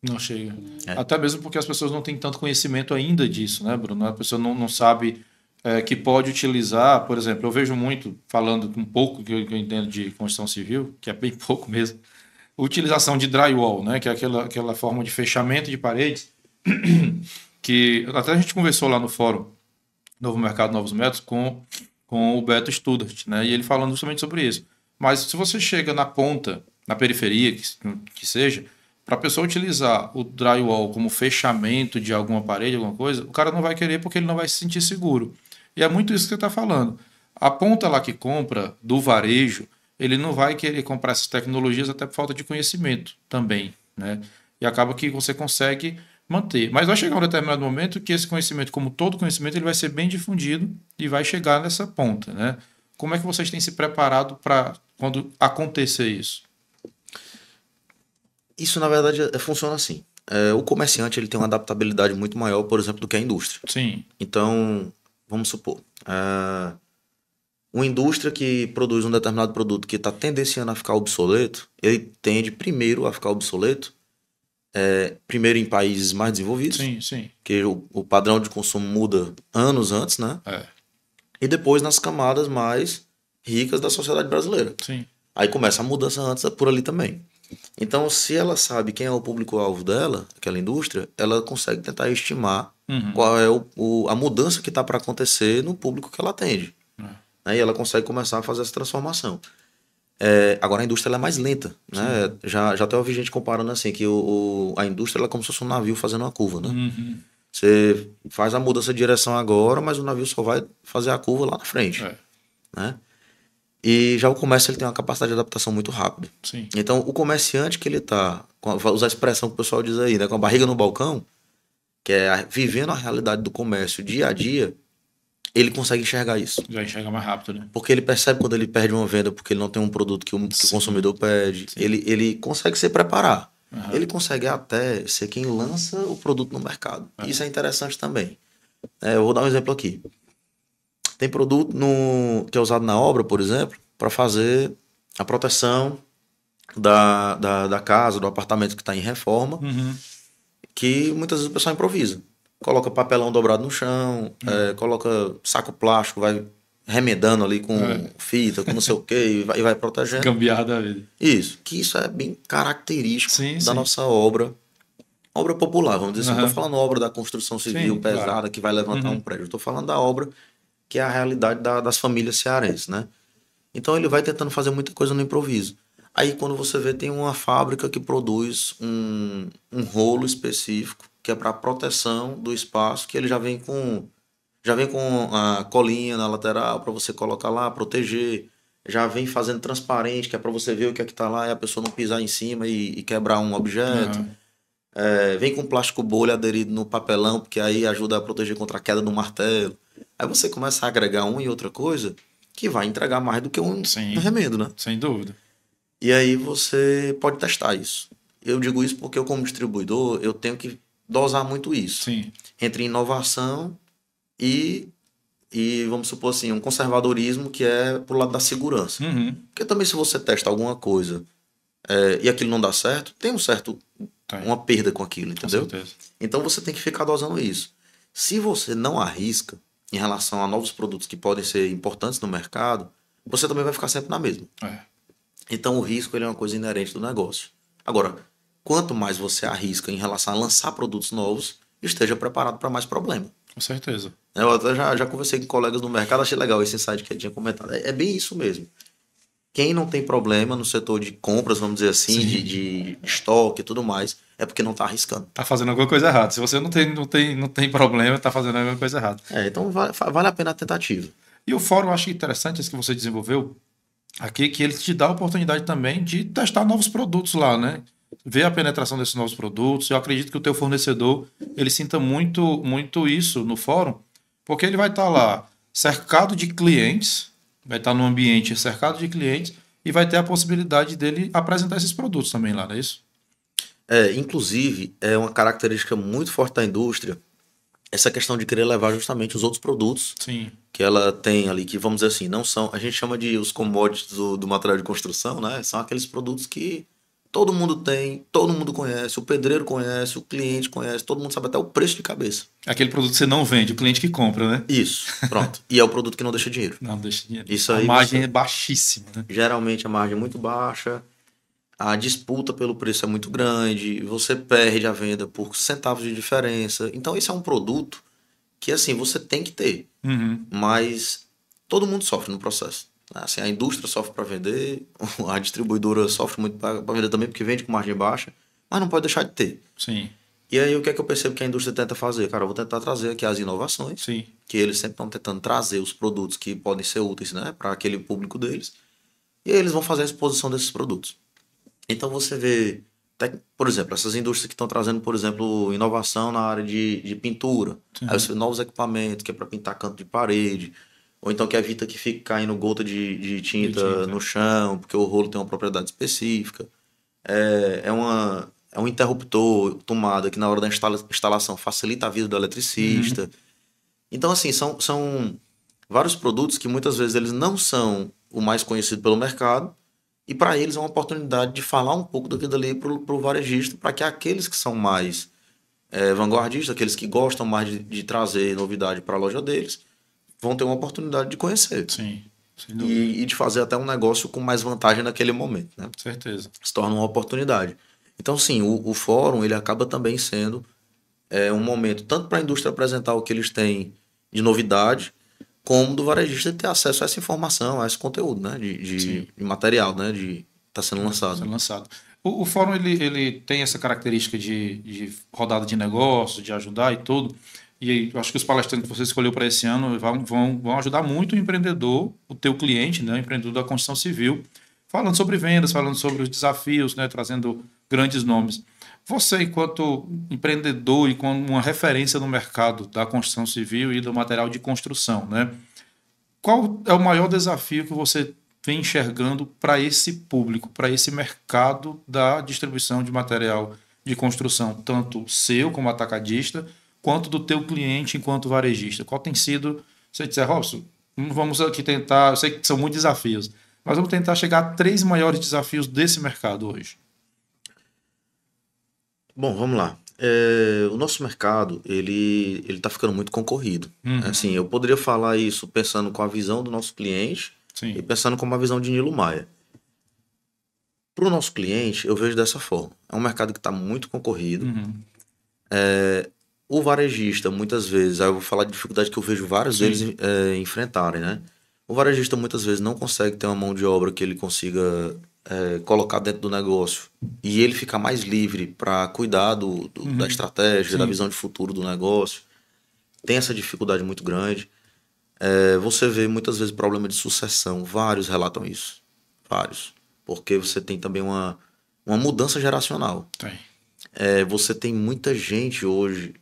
Não chega. Até mesmo porque as pessoas não têm tanto conhecimento ainda disso, né, Bruno? A pessoa não sabe que pode utilizar, por exemplo, eu vejo muito, falando um pouco que eu entendo de construção civil, que é bem pouco mesmo, utilização de drywall, né, que é aquela forma de fechamento de paredes, que até a gente conversou lá no fórum Novo Mercado, Novos Métodos, com o Beto Studart, né, e ele falando justamente sobre isso. Mas se você chega na ponta, na periferia, que seja, para a pessoa utilizar o drywall como fechamento de alguma parede, alguma coisa, o cara não vai querer porque ele não vai se sentir seguro. E é muito isso que você está falando. A ponta lá que compra do varejo, ele não vai querer comprar essas tecnologias até por falta de conhecimento também, né? E acaba que você consegue manter. Mas vai chegar um determinado momento que esse conhecimento, como todo conhecimento, ele vai ser bem difundido e vai chegar nessa ponta, né? Como é que vocês têm se preparado para quando acontecer isso? Isso, na verdade, funciona assim. O comerciante ele tem uma adaptabilidade muito maior, por exemplo, do que a indústria. Sim. Então, vamos supor, uma indústria que produz um determinado produto que está tendenciando a ficar obsoleto, ele tende primeiro a ficar obsoleto, primeiro em países mais desenvolvidos, Sim. que o padrão de consumo muda anos antes, né? E depois nas camadas mais ricas da sociedade brasileira. Sim. Aí começa a mudança antes por ali também. Então, se ela sabe quem é o público-alvo dela, aquela indústria, ela consegue tentar estimar qual é a mudança que está para acontecer no público que ela atende. Aí ela consegue começar a fazer essa transformação. Agora, a indústria ela é mais lenta. Né? Já até ouvi gente comparando assim, que a indústria ela é como se fosse um navio fazendo uma curva. Né? Você faz a mudança de direção agora, mas o navio só vai fazer a curva lá na frente. Né? E já o comércio ele tem uma capacidade de adaptação muito rápida. Sim. Então, o comerciante que ele está, vou usar a expressão que o pessoal diz aí, né, com a barriga no balcão, que é vivendo a realidade do comércio dia a dia, ele consegue enxergar isso. Já enxerga mais rápido, né? Porque ele percebe quando ele perde uma venda porque ele não tem um produto que o consumidor pede. Ele consegue se preparar. Ele consegue até ser quem lança o produto no mercado. Isso é interessante também. Eu vou dar um exemplo aqui. Tem produto que é usado na obra, por exemplo, para fazer a proteção da casa, do apartamento que está em reforma, que muitas vezes o pessoal improvisa. Coloca papelão dobrado no chão, coloca saco plástico, vai remendando ali com fita, com não sei o que, e vai protegendo. Gambiarra da vida. Isso é bem característico da nossa obra popular, vamos dizer assim. Não estou falando obra da construção civil pesada que vai levantar um prédio, estou falando da obra que é a realidade das famílias cearenses, né? Então ele vai tentando fazer muita coisa no improviso. Aí quando você vê, tem uma fábrica que produz um rolo específico que é para proteção do espaço, que ele já vem com a colinha na lateral para você colocar lá, proteger. Já vem fazendo transparente, que é para você ver o que é que tá lá e a pessoa não pisar em cima e quebrar um objeto. Vem com plástico bolha aderido no papelão, porque aí ajuda a proteger contra a queda do martelo. Aí você começa a agregar uma e outra coisa que vai entregar mais do que um remendo, né? Sem dúvida. E aí você pode testar isso. Eu digo isso porque eu, como distribuidor, eu tenho que dosar muito isso. Sim. Entre inovação e e, vamos supor assim, um conservadorismo que é pro lado da segurança. Porque também se você testa alguma coisa e aquilo não dá certo, tem uma perda com aquilo, entendeu? Com certeza. Então você tem que ficar dosando isso. Se você não arrisca em relação a novos produtos que podem ser importantes no mercado, você também vai ficar sempre na mesma. Então o risco ele é uma coisa inerente do negócio. Agora, quanto mais você arrisca em relação a lançar produtos novos, esteja preparado para mais problema. Com certeza. Eu até já conversei com colegas no mercado, achei legal esse insight que ele tinha comentado. É bem isso mesmo. Quem não tem problema no setor de compras, vamos dizer assim, de estoque e tudo mais, é porque não está arriscando. Tá fazendo alguma coisa errada. Se você não tem problema, tá fazendo alguma coisa errada. Então vale a pena a tentativa. E o fórum, eu acho interessante esse que você desenvolveu aqui, que ele te dá a oportunidade também de testar novos produtos lá, né? Ver a penetração desses novos produtos. Eu acredito que o teu fornecedor, ele sinta muito, muito isso no fórum, porque ele vai estar lá cercado de clientes, vai estar num ambiente cercado de clientes e vai ter a possibilidade dele apresentar esses produtos também lá, não é isso? Inclusive, é uma característica muito forte da indústria essa questão de querer levar justamente os outros produtos que ela tem ali, que vamos dizer assim, não são, a gente chama de os commodities do material de construção, né? São aqueles produtos que todo mundo tem, todo mundo conhece, o pedreiro conhece, o cliente conhece, todo mundo sabe até o preço de cabeça. Aquele produto que você não vende, o cliente que compra, né? Isso, pronto. E é o produto que não deixa dinheiro. Não deixa dinheiro. Isso a aí margem é baixíssima, né? Geralmente a margem é muito baixa, a disputa pelo preço é muito grande, você perde a venda por centavos de diferença. Então esse é um produto que assim você tem que ter, mas todo mundo sofre no processo. Assim, a indústria sofre para vender, a distribuidora sofre muito para vender também porque vende com margem baixa, mas não pode deixar de ter. Sim. E aí o que é que eu percebo que a indústria tenta fazer? Cara, eu vou tentar trazer aqui as inovações, que eles sempre estão tentando trazer os produtos que podem ser úteis, né, para aquele público deles, e aí eles vão fazer a exposição desses produtos. Então você vê, por exemplo, essas indústrias que estão trazendo, por exemplo, inovação na área de pintura. Aí você vê novos equipamentos que é para pintar canto de parede, ou então que evita que fique caindo gota de tinta no chão, porque o rolo tem uma propriedade específica. É um interruptor, tomada, que na hora da instalação facilita a vida do eletricista. Então, assim, são vários produtos que muitas vezes eles não são o mais conhecido pelo mercado, e para eles é uma oportunidade de falar um pouco daquilo ali para o varejista, para que aqueles que são mais vanguardistas, aqueles que gostam mais de trazer novidade para a loja deles, vão ter uma oportunidade de conhecer. Sim. E de fazer até um negócio com mais vantagem naquele momento, né? Certeza. Se torna uma oportunidade. Então, sim, o fórum ele acaba também sendo um momento tanto para a indústria apresentar o que eles têm de novidade, como do varejista ter acesso a essa informação, a esse conteúdo, né? De material, né? De tá sendo lançado. O fórum ele tem essa característica de rodada de negócio, de ajudar e tudo. E eu acho que os palestrantes que você escolheu para esse ano vão ajudar muito o empreendedor, o teu cliente, né? O empreendedor da construção civil, falando sobre vendas, falando sobre os desafios, né? Trazendo grandes nomes. Você, enquanto empreendedor e com uma referência no mercado da construção civil e do material de construção, né? Qual é o maior desafio que você vem enxergando para esse público, para esse mercado da distribuição de material de construção, tanto seu como atacadista, quanto do teu cliente enquanto varejista? Qual tem sido, você disser, Robson, vamos aqui tentar, eu sei que são muitos desafios, mas vamos tentar chegar a 3 maiores desafios desse mercado hoje. Bom, vamos lá. O nosso mercado, ele tá ficando muito concorrido. Assim, eu poderia falar isso pensando com a visão do nosso cliente e pensando com uma visão de Nilo Maia. Para o nosso cliente, eu vejo dessa forma. É um mercado que está muito concorrido. O varejista, muitas vezes, aí eu vou falar de dificuldade que eu vejo vários deles enfrentarem, né? O varejista, muitas vezes, não consegue ter uma mão de obra que ele consiga colocar dentro do negócio e ele ficar mais livre para cuidar da estratégia, da visão de futuro do negócio. Tem essa dificuldade muito grande. Você vê muitas vezes problema de sucessão. Vários relatam isso. Vários. Porque você tem também uma mudança geracional. Você tem muita gente hoje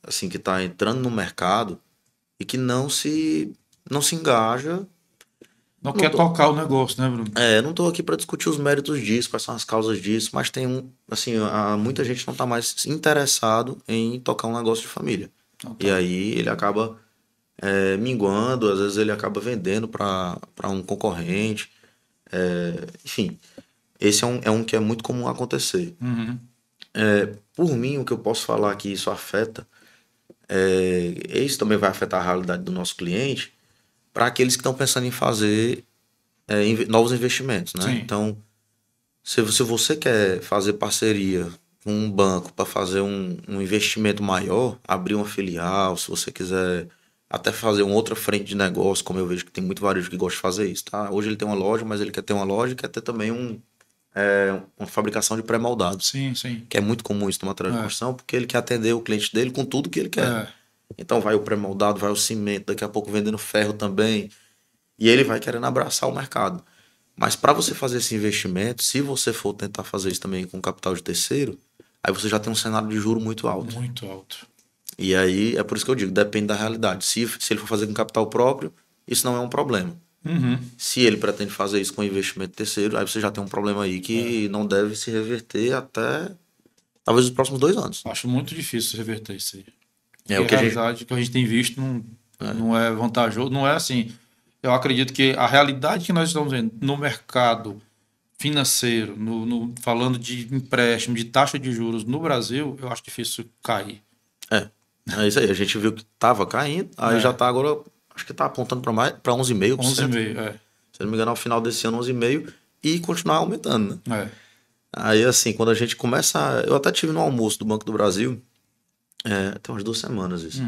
assim, que está entrando no mercado e que não se engaja. Não quer tocar o negócio, né, Bruno? Não estou aqui para discutir os méritos disso, quais são as causas disso, mas tem muita gente não está mais interessado em tocar um negócio de família. E aí ele acaba minguando, às vezes ele acaba vendendo para um concorrente. Enfim, esse é um que é muito comum acontecer. Uhum. Por mim, o que eu posso falar que isso afeta, isso também vai afetar a realidade do nosso cliente, para aqueles que estão pensando em fazer novos investimentos, né? Sim. Então, se você quer fazer parceria com um banco para fazer um investimento maior, abrir uma filial, se você quiser até fazer uma outra frente de negócio, como eu vejo que tem muito varejo que gosta de fazer isso, tá? Hoje ele tem uma loja, mas ele quer ter uma loja e quer ter também uma fabricação de pré-moldados, Sim, sim. que é muito comum isso no material de construção, porque ele quer atender o cliente dele com tudo que ele quer. É. Então vai o pré-moldado, vai o cimento, daqui a pouco vendendo ferro também, e ele vai querendo abraçar o mercado. Mas para você fazer esse investimento, se você for tentar fazer isso também com capital de terceiro, aí você já tem um cenário de juro muito alto. Muito alto. E aí é por isso que eu digo, depende da realidade. Se ele for fazer com capital próprio, isso não é um problema. Uhum. Se ele pretende fazer isso com investimento terceiro, aí você já tem um problema aí que não deve se reverter até talvez os próximos 2 anos. Acho muito difícil reverter isso aí. É Porque o que a a gente. realidade que a gente tem visto não é vantajoso. Não é assim. Eu acredito que a realidade que nós estamos vendo no mercado financeiro, falando de empréstimo, de taxa de juros no Brasil, eu acho difícil cair. É isso aí. A gente viu que estava caindo, aí já está agora. Acho que está apontando para 11,5%. 11,5%, Se não me engano, ao final desse ano, 11,5%, e continuar aumentando, né? é. Aí, assim, quando a gente começa. Eu até tive no almoço do Banco do Brasil, tem umas 2 semanas isso.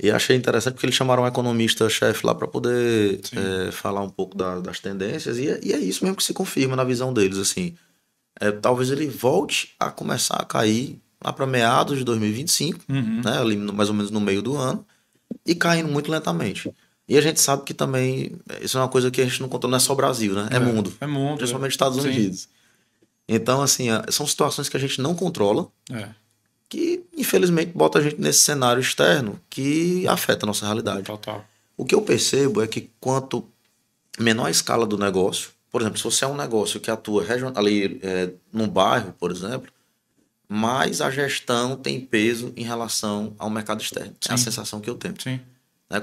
E achei interessante porque eles chamaram um economista-chefe lá para poder falar um pouco das tendências, e é isso mesmo que se confirma na visão deles. Assim, talvez ele volte a começar a cair lá para meados de 2025, né, ali mais ou menos no meio do ano, e caindo muito lentamente. E a gente sabe que também isso é uma coisa que a gente não controla, não é só Brasil, né? É mundo. É mundo. Principalmente Estados Sim. Unidos. Então, assim, são situações que a gente não controla, que infelizmente bota a gente nesse cenário externo que afeta a nossa realidade. Total. O que eu percebo é que quanto menor a escala do negócio, por exemplo, se você é um negócio que atua ali num bairro, por exemplo, mais a gestão tem peso em relação ao mercado externo. É a sensação que eu tenho. Sim.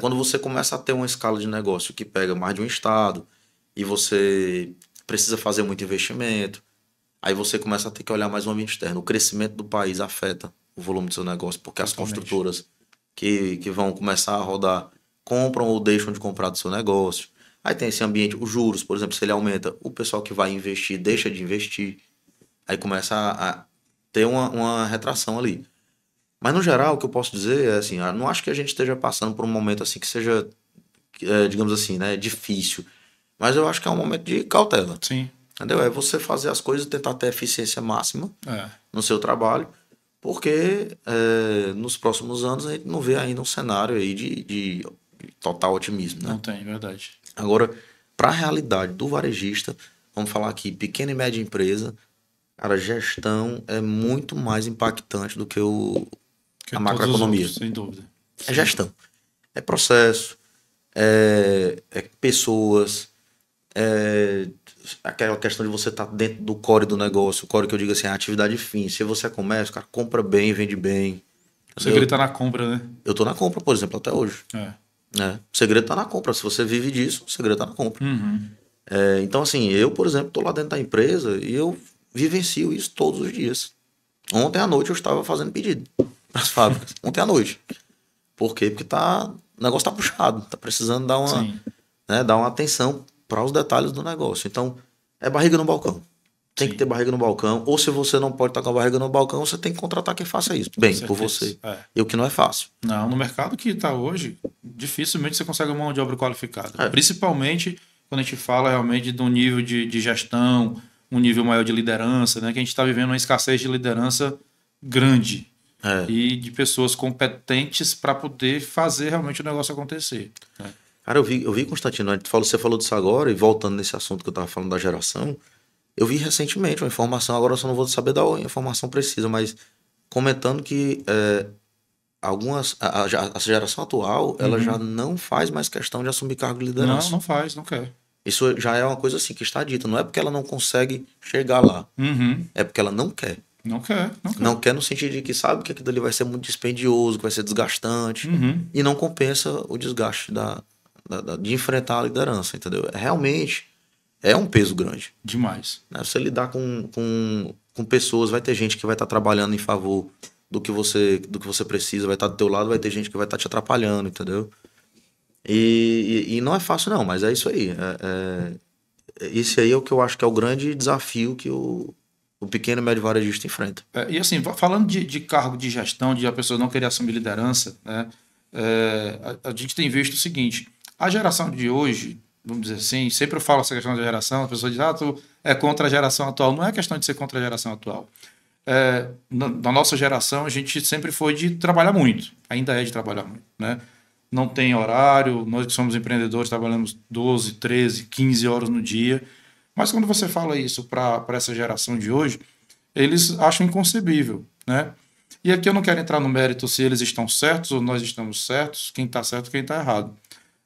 Quando você começa a ter uma escala de negócio que pega mais de um estado e você precisa fazer muito investimento, aí você começa a ter que olhar mais o ambiente externo. O crescimento do país afeta o volume do seu negócio, porque as construtoras que vão começar a rodar compram ou deixam de comprar do seu negócio. Aí tem esse ambiente, os juros, por exemplo, se ele aumenta, o pessoal que vai investir deixa de investir. Aí começa a ter uma retração ali. Mas no geral, o que eu posso dizer é assim, não acho que a gente esteja passando por um momento assim que seja, digamos assim, né, difícil. Mas eu acho que é um momento de cautela. Sim. Entendeu? É você fazer as coisas e tentar ter eficiência máxima no seu trabalho, porque nos próximos anos a gente não vê ainda um cenário aí de total otimismo, né? Não tem, verdade. Agora, para a realidade do varejista, vamos falar aqui, pequena e média empresa, cara, gestão é muito mais impactante do que a macroeconomia. Outros, sem dúvida. É gestão. É processo, é pessoas, aquela questão de você estar dentro do core do negócio, o core que eu digo assim, a atividade fim. Se você é comércio, cara, compra bem, vende bem. O segredo tá na compra, né? Eu tô na compra, por exemplo, até hoje. O segredo tá na compra. Se você vive disso, o segredo tá na compra. Então, assim, eu, por exemplo, tô lá dentro da empresa e eu vivencio isso todos os dias. Ontem à noite eu estava fazendo pedido para as fábricas. Ontem à noite. Por quê? Porque o negócio tá puxado. Tá precisando dar uma atenção para os detalhes do negócio. Então, é barriga no balcão. Tem que ter barriga no balcão. Ou se você não pode estar com a barriga no balcão, você tem que contratar quem faça isso. Bem, por você. E o que não é fácil. Não, no mercado que está hoje, dificilmente você consegue uma mão de obra qualificada. Principalmente quando a gente fala realmente de um nível de gestão, um nível maior de liderança, né? Que a gente está vivendo uma escassez de liderança grande. E de pessoas competentes para poder fazer realmente o negócio acontecer. Cara, eu vi, Constantino, você falou disso agora, e voltando nesse assunto que eu estava falando da geração, eu vi recentemente uma informação, agora eu só não vou saber da informação precisa, mas comentando que a geração atual, ela já não faz mais questão de assumir cargo de liderança. Não faz, não quer. Isso já é uma coisa assim que está dita, não é porque ela não consegue chegar lá, é porque ela não quer. Não quer, não quer. Não quer no sentido de que sabe que aquilo ali vai ser muito dispendioso, que vai ser desgastante, e não compensa o desgaste de enfrentar a liderança, entendeu? Realmente é um peso grande. Demais. Né? Você lidar com pessoas, vai ter gente que vai estar trabalhando em favor do que você precisa, vai estar do teu lado, vai ter gente que vai estar te atrapalhando, entendeu? E não é fácil não, mas é isso aí. Esse aí é o que eu acho que é o grande desafio que o pequeno e médio varejista enfrenta. E assim, falando de cargo de gestão, de a pessoa não querer assumir liderança, né? A gente tem visto o seguinte: a geração de hoje, vamos dizer assim, sempre eu falo essa questão da geração, a pessoa diz, tu é contra a geração atual. Não é questão de ser contra a geração atual. Na nossa geração, a gente sempre foi de trabalhar muito, ainda é de trabalhar muito, né? Não tem horário, nós que somos empreendedores trabalhamos 12, 13, 15 horas no dia. Mas quando você fala isso para essa geração de hoje, eles acham inconcebível, né? E aqui eu não quero entrar no mérito se eles estão certos ou nós estamos certos, quem está certo e quem está errado.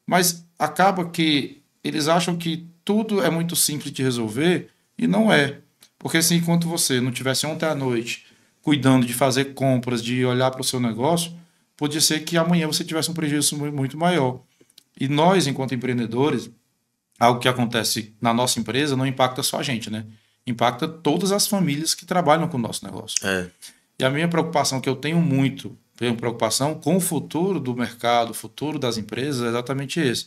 Mas acaba que eles acham que tudo é muito simples de resolver e não é. Porque se enquanto você não tivesse ontem à noite cuidando de fazer compras, de olhar para o seu negócio, podia ser que amanhã você tivesse um prejuízo muito maior. E nós, enquanto empreendedores, algo que acontece na nossa empresa não impacta só a gente, né? Impacta todas as famílias que trabalham com o nosso negócio. E a minha preocupação, que eu tenho preocupação com o futuro do mercado, o futuro das empresas, é exatamente esse.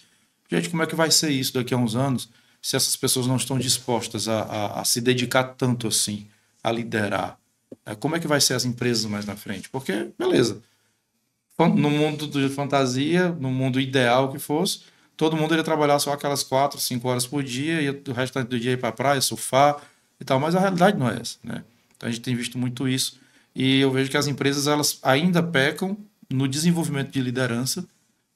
Gente, como é que vai ser isso daqui a uns anos se essas pessoas não estão dispostas a se dedicar tanto assim, a liderar? Como é que vai ser as empresas mais na frente? Porque, beleza, no mundo de fantasia, no mundo ideal que fosse, todo mundo iria trabalhar só aquelas 4, 5 horas por dia e o restante do dia ir para a praia, surfar e tal, mas a realidade não é essa, né? Então a gente tem visto muito isso e eu vejo que as empresas elas ainda pecam no desenvolvimento de liderança,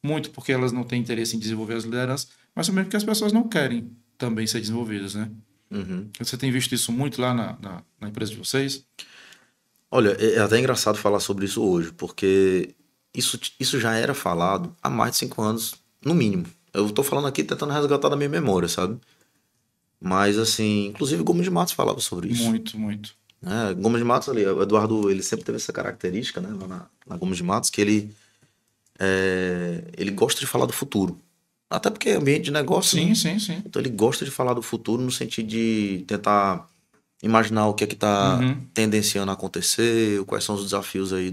muito porque elas não têm interesse em desenvolver as lideranças, mas também porque as pessoas não querem também ser desenvolvidas, né? Você tem visto isso muito lá na empresa de vocês? Olha, é até engraçado falar sobre isso hoje, porque isso já era falado há mais de 5 anos, no mínimo. Eu tô falando aqui tentando resgatar da minha memória, sabe? Mas, assim, inclusive Gomes de Matos falava sobre isso. Muito, muito. Gomes de Matos ali, o Eduardo, ele sempre teve essa característica, né, lá na Gomes de Matos, que ele gosta de falar do futuro. Até porque é ambiente de negócio, Sim, né? sim, sim. Então ele gosta de falar do futuro no sentido de tentar imaginar o que é que tá tendenciando a acontecer, quais são os desafios aí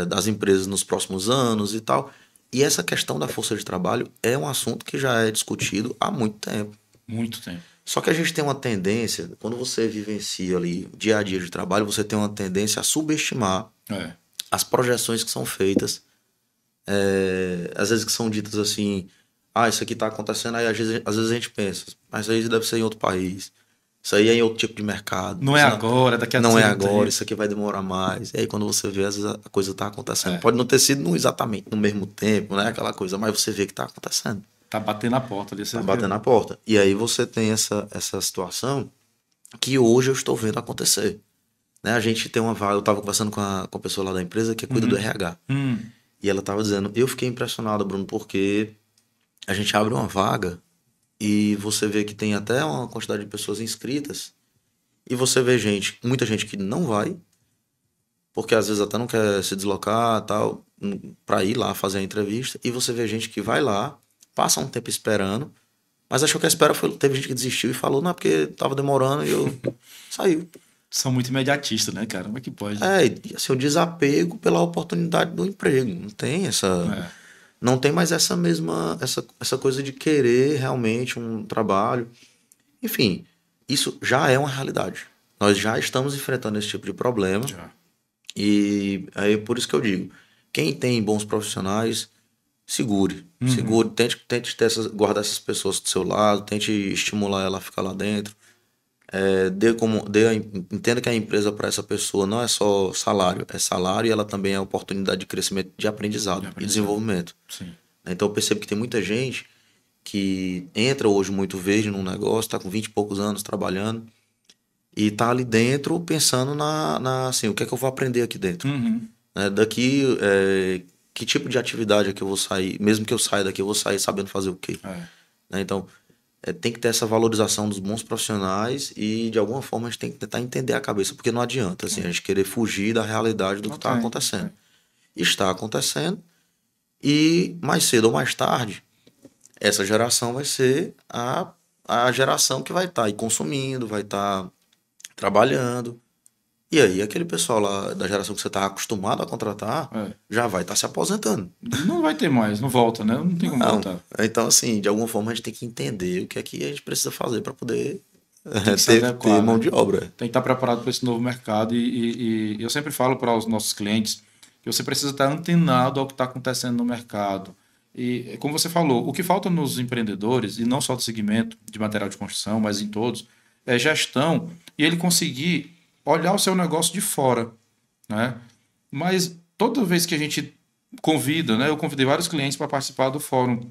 das empresas nos próximos anos e tal. E essa questão da força de trabalho é um assunto que já é discutido há muito tempo. Muito tempo. Só que a gente tem uma tendência, quando você vivencia ali dia a dia de trabalho, você tem uma tendência a subestimar as projeções que são feitas, às vezes que são ditas assim, isso aqui está acontecendo, aí às vezes a gente pensa, mas isso aí deve ser em outro país, isso aí é em outro tipo de mercado. Não é agora, daqui a Não é tempo. agora, isso aqui vai demorar mais. E aí quando você vê, às vezes a coisa está acontecendo. Pode não ter sido exatamente no mesmo tempo, né? Aquela coisa, mas você vê que está acontecendo. Tá batendo na porta ali. Tá batendo na porta. E aí você tem essa situação que hoje eu estou vendo acontecer. Né? A gente tem uma vaga, eu estava conversando com a pessoa lá da empresa que cuida do RH. E ela estava dizendo, eu fiquei impressionado, Bruno, porque a gente abre uma vaga e você vê que tem até uma quantidade de pessoas inscritas e você vê muita gente que não vai, porque às vezes até não quer se deslocar tal, para ir lá fazer a entrevista, e você vê gente que vai lá, passa um tempo esperando, mas achou que a espera foi... Teve gente que desistiu e falou, não, porque tava demorando, e eu... Saiu. São muito imediatistas, né, cara? Como é que pode? Assim, o desapego pela oportunidade do emprego. Não tem essa... Não tem mais essa mesma... Essa coisa de querer realmente um trabalho. Enfim, isso já é uma realidade. Nós já estamos enfrentando esse tipo de problema. Já. E aí por isso que eu digo, quem tem bons profissionais, segure, tente guardar essas pessoas do seu lado, tente estimular ela a ficar lá dentro, entenda que a empresa para essa pessoa não é só salário, é salário e ela também é oportunidade de crescimento, de aprendizado e desenvolvimento. Sim. Então eu percebo que tem muita gente que entra hoje muito verde num negócio, está com 20 e poucos anos trabalhando, e tá ali dentro pensando assim, o que é que eu vou aprender aqui dentro? Daqui, que tipo de atividade é que eu vou sair? Mesmo que eu saia daqui, eu vou sair sabendo fazer o quê? Então, tem que ter essa valorização dos bons profissionais e, de alguma forma, a gente tem que tentar entender a cabeça, porque não adianta assim, a gente querer fugir da realidade do que está acontecendo. Está acontecendo e, mais cedo ou mais tarde, essa geração vai ser a geração que vai estar aí consumindo, vai estar trabalhando. E aí, aquele pessoal lá da geração que você está acostumado a contratar já vai estar se aposentando. Não vai ter mais, não volta, né? Não tem como voltar. Então, assim, de alguma forma a gente tem que entender o que é que a gente precisa fazer para poder ter mão de obra. Tem que estar preparado para esse novo mercado. E eu sempre falo para os nossos clientes que você precisa estar antenado ao que está acontecendo no mercado. E, como você falou, o que falta nos empreendedores, e não só do segmento de material de construção, mas em todos, é gestão e ele conseguir olhar o seu negócio de fora, né? Mas toda vez que a gente convida, né? Eu convidei vários clientes para participar do fórum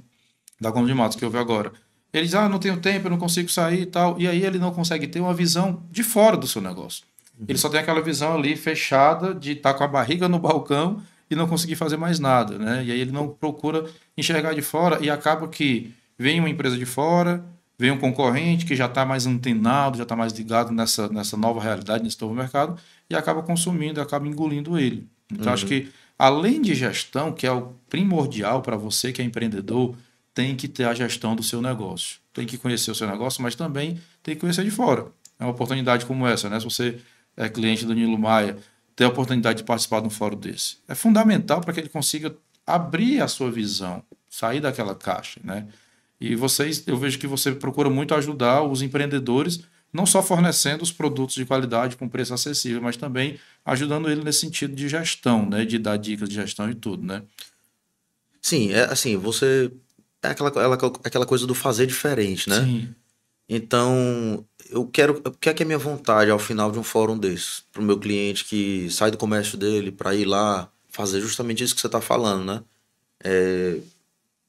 da Gomes de Matos que houve agora. Eles, não tenho tempo, eu não consigo sair e tal. E aí ele não consegue ter uma visão de fora do seu negócio. Ele só tem aquela visão ali fechada de estar com a barriga no balcão e não conseguir fazer mais nada, né? E aí ele não procura enxergar de fora e acaba que vem uma empresa de fora, vem um concorrente que já está mais antenado, já está mais ligado nessa nova realidade, nesse novo mercado, e acaba consumindo, acaba engolindo ele. Então, acho que, além de gestão, que é o primordial para você que é empreendedor, tem que ter a gestão do seu negócio. Tem que conhecer o seu negócio, mas também tem que conhecer de fora. É uma oportunidade como essa, né? Se você é cliente do Nilo Maia, ter a oportunidade de participar de um fórum desse. É fundamental para que ele consiga abrir a sua visão, sair daquela caixa, né? E eu vejo que você procura muito ajudar os empreendedores, não só fornecendo os produtos de qualidade com preço acessível, mas também ajudando ele nesse sentido de gestão, né? De dar dicas de gestão e tudo, né? Sim, assim, você... É aquela coisa do fazer diferente, né? Sim. Então, o que é que é a minha vontade ao final de um fórum desse? Para o meu cliente que sai do comércio dele para ir lá fazer justamente isso que você está falando, né?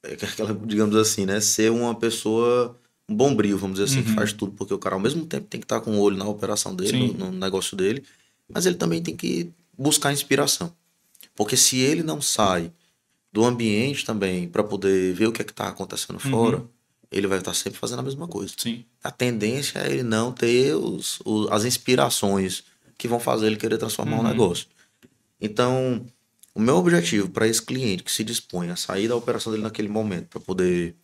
Aquela, digamos assim, né? Ser uma pessoa, um bombril, vamos dizer assim, que faz tudo, porque o cara ao mesmo tempo tem que estar com o olho na operação dele, no negócio dele, mas ele também tem que buscar inspiração. Porque se ele não sai do ambiente também para poder ver o que é que está acontecendo fora, ele vai estar sempre fazendo a mesma coisa. Sim. A tendência é ele não ter as inspirações que vão fazer ele querer transformar um negócio. Então, o meu objetivo para esse cliente que se dispõe a sair da operação dele naquele momento para poder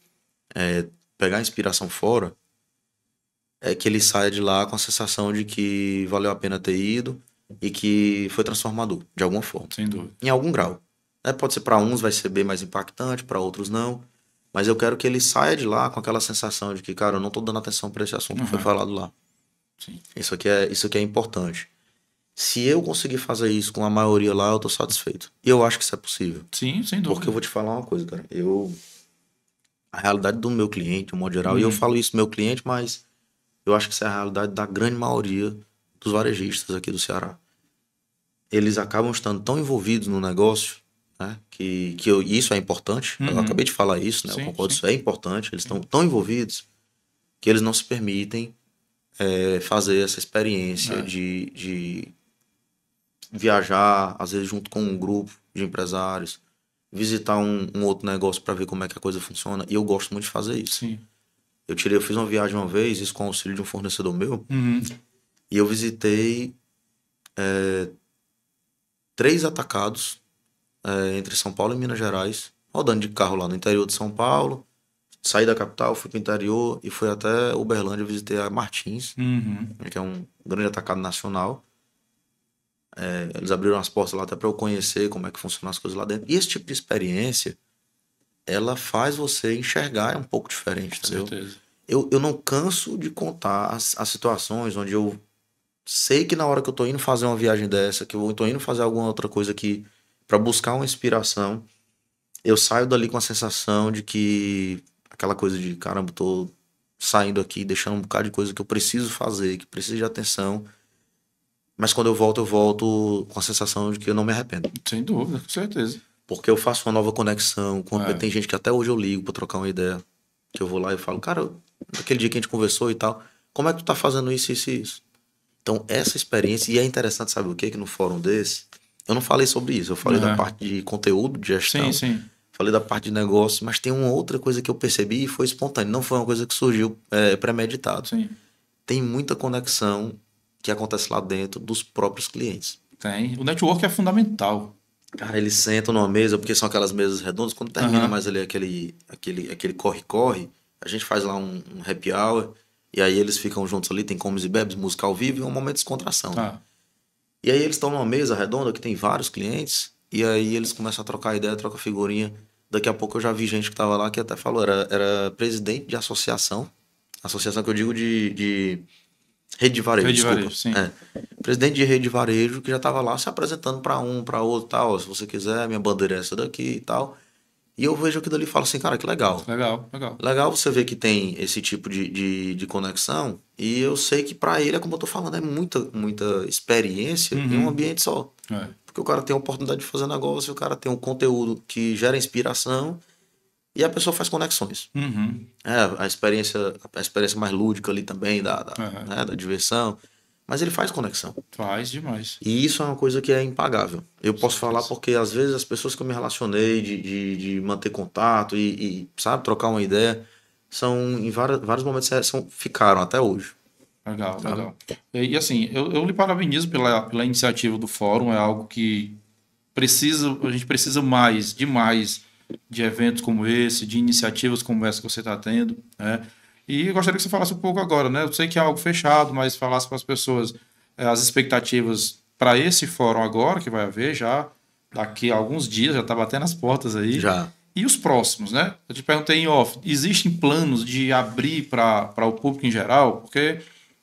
pegar inspiração fora, é que ele saia de lá com a sensação de que valeu a pena ter ido e que foi transformador, de alguma forma. Sem dúvida. Em algum grau. Pode ser para uns vai ser bem mais impactante, para outros não. Mas eu quero que ele saia de lá com aquela sensação de que, cara, eu não tô dando atenção para esse assunto que foi falado lá. Sim. Isso aqui é importante. Se eu conseguir fazer isso com a maioria lá, eu tô satisfeito. E eu acho que isso é possível. Sim, sem dúvida. Porque eu vou te falar uma coisa, cara. A realidade do meu cliente, de modo geral, e eu falo isso do meu cliente, mas eu acho que isso é a realidade da grande maioria dos varejistas aqui do Ceará. Eles acabam estando tão envolvidos no negócio, né, isso é importante. Eu acabei de falar isso, né? Eu concordo, isso é importante. Eles estão tão envolvidos que eles não se permitem fazer essa experiência de viajar, às vezes junto com um grupo de empresários, visitar um outro negócio para ver como é que a coisa funciona. E eu gosto muito de fazer isso. Sim. Eu fiz uma viagem uma vez, isso com o auxílio de um fornecedor meu, e eu visitei 3 atacados entre São Paulo e Minas Gerais, rodando de carro lá no interior de São Paulo. Saí da capital, fui pro interior e fui até Uberlândia, visitei a Martins, que é um grande atacado nacional. Eles abriram as portas lá até para eu conhecer como é que funcionam as coisas lá dentro. E esse tipo de experiência, ela faz você enxergar um pouco diferente, entendeu? Com certeza. Eu não canso de contar as situações onde eu sei que na hora que eu tô indo fazer uma viagem dessa, que eu tô indo fazer alguma outra coisa aqui para buscar uma inspiração, eu saio dali com a sensação de que aquela coisa de, caramba, tô saindo aqui, deixando um bocado de coisa que eu preciso fazer, que precisa de atenção, mas quando eu volto com a sensação de que eu não me arrependo. Sem dúvida, com certeza. Porque eu faço uma nova conexão, tem gente que até hoje eu ligo pra trocar uma ideia, que eu vou lá e falo, cara, naquele dia que a gente conversou e tal, como é que tu tá fazendo isso, isso e isso? Então, essa experiência, e é interessante, sabe o que no fórum desse, eu não falei sobre isso, eu falei da parte de conteúdo, de gestão. Sim. falei da parte de negócio, mas tem uma outra coisa que eu percebi e foi espontâneo, não foi uma coisa que surgiu premeditado. Sim. Tem muita conexão que acontece lá dentro dos próprios clientes. Tem. O network é fundamental. Cara, eles sentam numa mesa, porque são aquelas mesas redondas, quando termina Aham. mais ali aquele corre-corre, a gente faz lá um happy hour, e aí eles ficam juntos ali, tem comes e bebes, música ao vivo, e é um momento de descontração, né? Ah, E aí eles estão numa mesa redonda que tem vários clientes, e aí eles começam a trocar ideia, troca figurinha. Daqui a pouco eu já vi gente que tava lá que até falou, era presidente de associação que eu digo de rede de varejo, rede de desculpa. varejo, sim. Presidente de rede de varejo que já tava lá se apresentando para um, para outro, tal, ó, se você quiser, minha bandeira é essa daqui e tal. E eu vejo aquilo ali e falo assim, cara, que legal. Legal, legal. Legal você ver que tem esse tipo de conexão, e eu sei que para ele, é como eu tô falando, é muita experiência em um ambiente só. É. Porque o cara tem a oportunidade de fazer negócio, o cara tem um conteúdo que gera inspiração e a pessoa faz conexões. Uhum. A experiência mais lúdica ali também, né, da diversão, mas ele faz conexão. Faz demais. E isso é uma coisa que é impagável. Eu posso falar certeza. porque às vezes as pessoas que eu me relacionei de manter contato sabe, trocar uma ideia, são em vários momentos ficaram até hoje. Legal, Sabe? legal. E assim, eu lhe parabenizo pela iniciativa do fórum, é algo que a gente precisa demais de eventos como esse, de iniciativas como essa que você está tendo, né? E eu gostaria que você falasse um pouco agora, né? Eu sei que é algo fechado, mas falasse para as pessoas as expectativas para esse fórum agora, que vai haver já daqui a alguns dias, já está batendo as portas aí. Já. E os próximos, né? Eu te perguntei em off, existem planos de abrir para o público em geral? Porque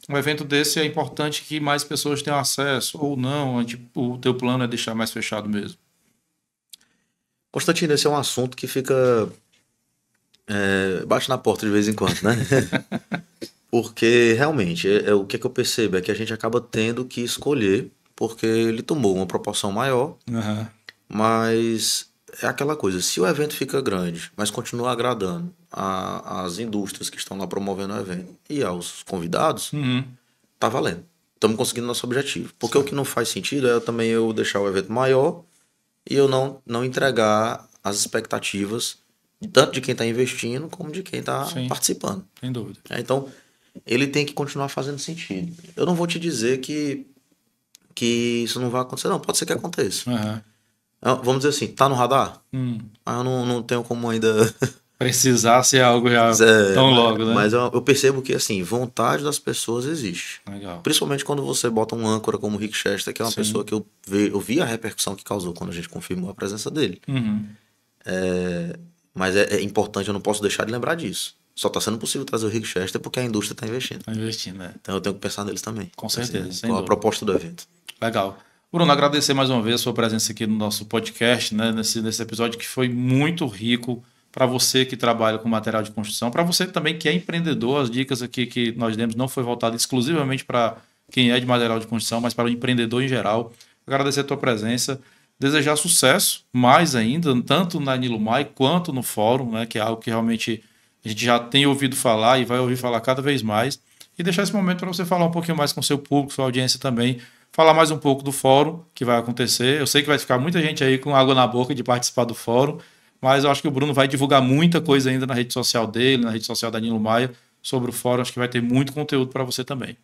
um evento desse é importante que mais pessoas tenham acesso, ou não, o teu plano é deixar mais fechado mesmo. Constantino, esse é um assunto que fica. Bate na porta de vez em quando, né? Porque realmente, o que é que eu percebo? É que a gente acaba tendo que escolher, porque ele tomou uma proporção maior, Aham. mas é aquela coisa: se o evento fica grande, mas continua agradando às indústrias que estão lá promovendo o evento e aos convidados, Uhum. tá valendo. Estamos conseguindo nosso objetivo. Porque o que não faz sentido é também eu deixar o evento maior e eu não entregar as expectativas tanto de quem está investindo como de quem está Sim, participando. sem dúvida. Então, ele tem que continuar fazendo sentido. Eu não vou te dizer que isso não vai acontecer, não. Pode ser que aconteça. Aham. Vamos dizer assim, tá no radar? Hum. Mas eu não tenho como ainda. Precisar ser algo já tão logo, né? Mas eu percebo que, assim, vontade das pessoas existe. Legal. Principalmente quando você bota um âncora como o Rick Chester, que é uma Sim. pessoa que eu vi a repercussão que causou quando a gente confirmou a presença dele. Uhum. Mas é importante, eu não posso deixar de lembrar disso. Só está sendo possível trazer o Rick Chester porque a indústria está investindo. Tá investindo, né? Então eu tenho que pensar neles também. Com certeza, sem Qual a dúvida. proposta do evento. Legal. Bruno, agradecer mais uma vez a sua presença aqui no nosso podcast, né? Nesse episódio que foi muito rico para você que trabalha com material de construção, para você também que é empreendedor. As dicas aqui que nós demos não foi voltado exclusivamente para quem é de material de construção, mas para o empreendedor em geral. Agradecer a tua presença, desejar sucesso mais ainda, tanto na Nilumai quanto no fórum, né? Que é algo que realmente a gente já tem ouvido falar e vai ouvir falar cada vez mais. E deixar esse momento para você falar um pouquinho mais com o seu público, sua audiência também, falar mais um pouco do fórum que vai acontecer. Eu sei que vai ficar muita gente aí com água na boca de participar do fórum, mas eu acho que o Bruno vai divulgar muita coisa ainda na rede social dele, na rede social da Nilo Maia, sobre o fórum. Acho que vai ter muito conteúdo para você também.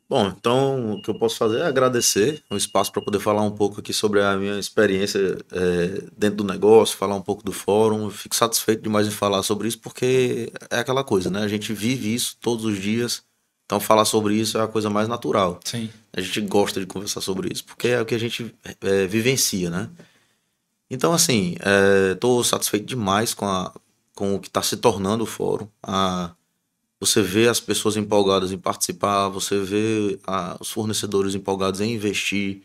Bom, então o que eu posso fazer é agradecer o espaço para poder falar um pouco aqui sobre a minha experiência dentro do negócio, falar um pouco do fórum. Eu fico satisfeito demais em falar sobre isso porque é aquela coisa, né? A gente vive isso todos os dias, então falar sobre isso é a coisa mais natural. Sim. A gente gosta de conversar sobre isso porque é o que a gente vivencia, né? Então, assim, estou satisfeito demais com o que está se tornando o fórum. Você vê as pessoas empolgadas em participar, você vê os fornecedores empolgados em investir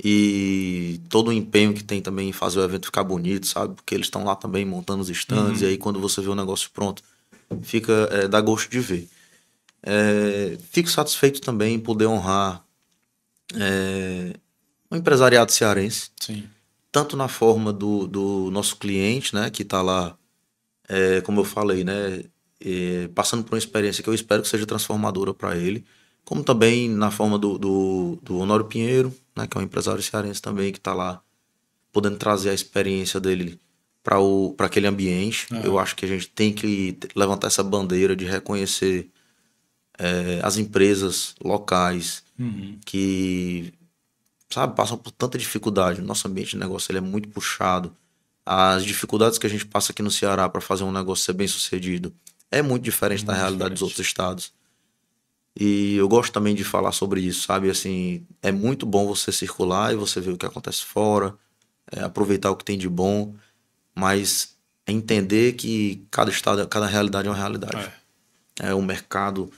e todo o empenho que tem também em fazer o evento ficar bonito, sabe? Porque eles estão lá também montando os stands e aí quando você vê o negócio pronto, dá gosto de ver. Fico satisfeito também em poder honrar o empresariado cearense. Sim. Tanto na forma do nosso cliente, né, que está lá, como eu falei, né, passando por uma experiência que eu espero que seja transformadora para ele, como também na forma do Honório Pinheiro, né, que é um empresário cearense também, que está lá podendo trazer a experiência dele para aquele ambiente. Eu acho que a gente tem que levantar essa bandeira de reconhecer as empresas locais que, sabe, passam por tanta dificuldade. Nosso ambiente de negócio ele é muito puxado. As dificuldades que a gente passa aqui no Ceará para fazer um negócio ser bem sucedido é muito diferente da realidade dos outros estados. E eu gosto também de falar sobre isso, sabe? Assim, é muito bom você circular e você ver o que acontece fora, aproveitar o que tem de bom, mas entender que cada estado, cada realidade é uma realidade. O mercado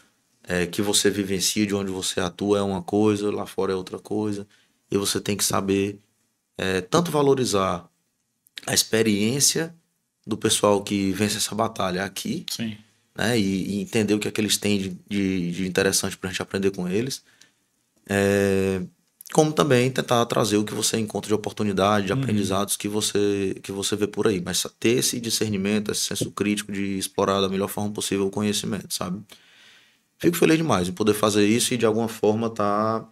que você vivencia, de onde você atua é uma coisa, lá fora é outra coisa. E você tem que saber tanto valorizar a experiência do pessoal que vence essa batalha aqui, Sim. né? E entender o que é que eles têm de interessante para a gente aprender com eles. Como também tentar trazer o que você encontra de oportunidade, de aprendizados que você vê por aí. Mas ter esse discernimento, esse senso crítico de explorar da melhor forma possível o conhecimento, sabe? Fico feliz demais em poder fazer isso e de alguma forma estar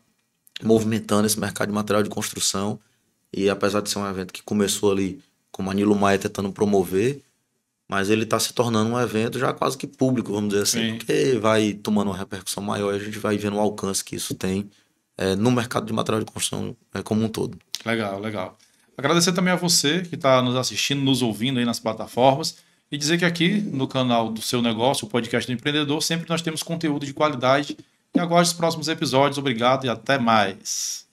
movimentando esse mercado de material de construção. E apesar de ser um evento que começou ali com o Anilo Maia tentando promover, mas ele está se tornando um evento já quase que público, vamos dizer assim, porque vai tomando uma repercussão maior e a gente vai vendo o alcance que isso tem no mercado de material de construção como um todo. Legal, legal. Agradecer também a você que está nos assistindo, nos ouvindo aí nas plataformas e dizer que aqui no canal do Seu Negócio, o podcast do empreendedor, sempre nós temos conteúdo de qualidade. E aguarde os próximos episódios. Obrigado e até mais.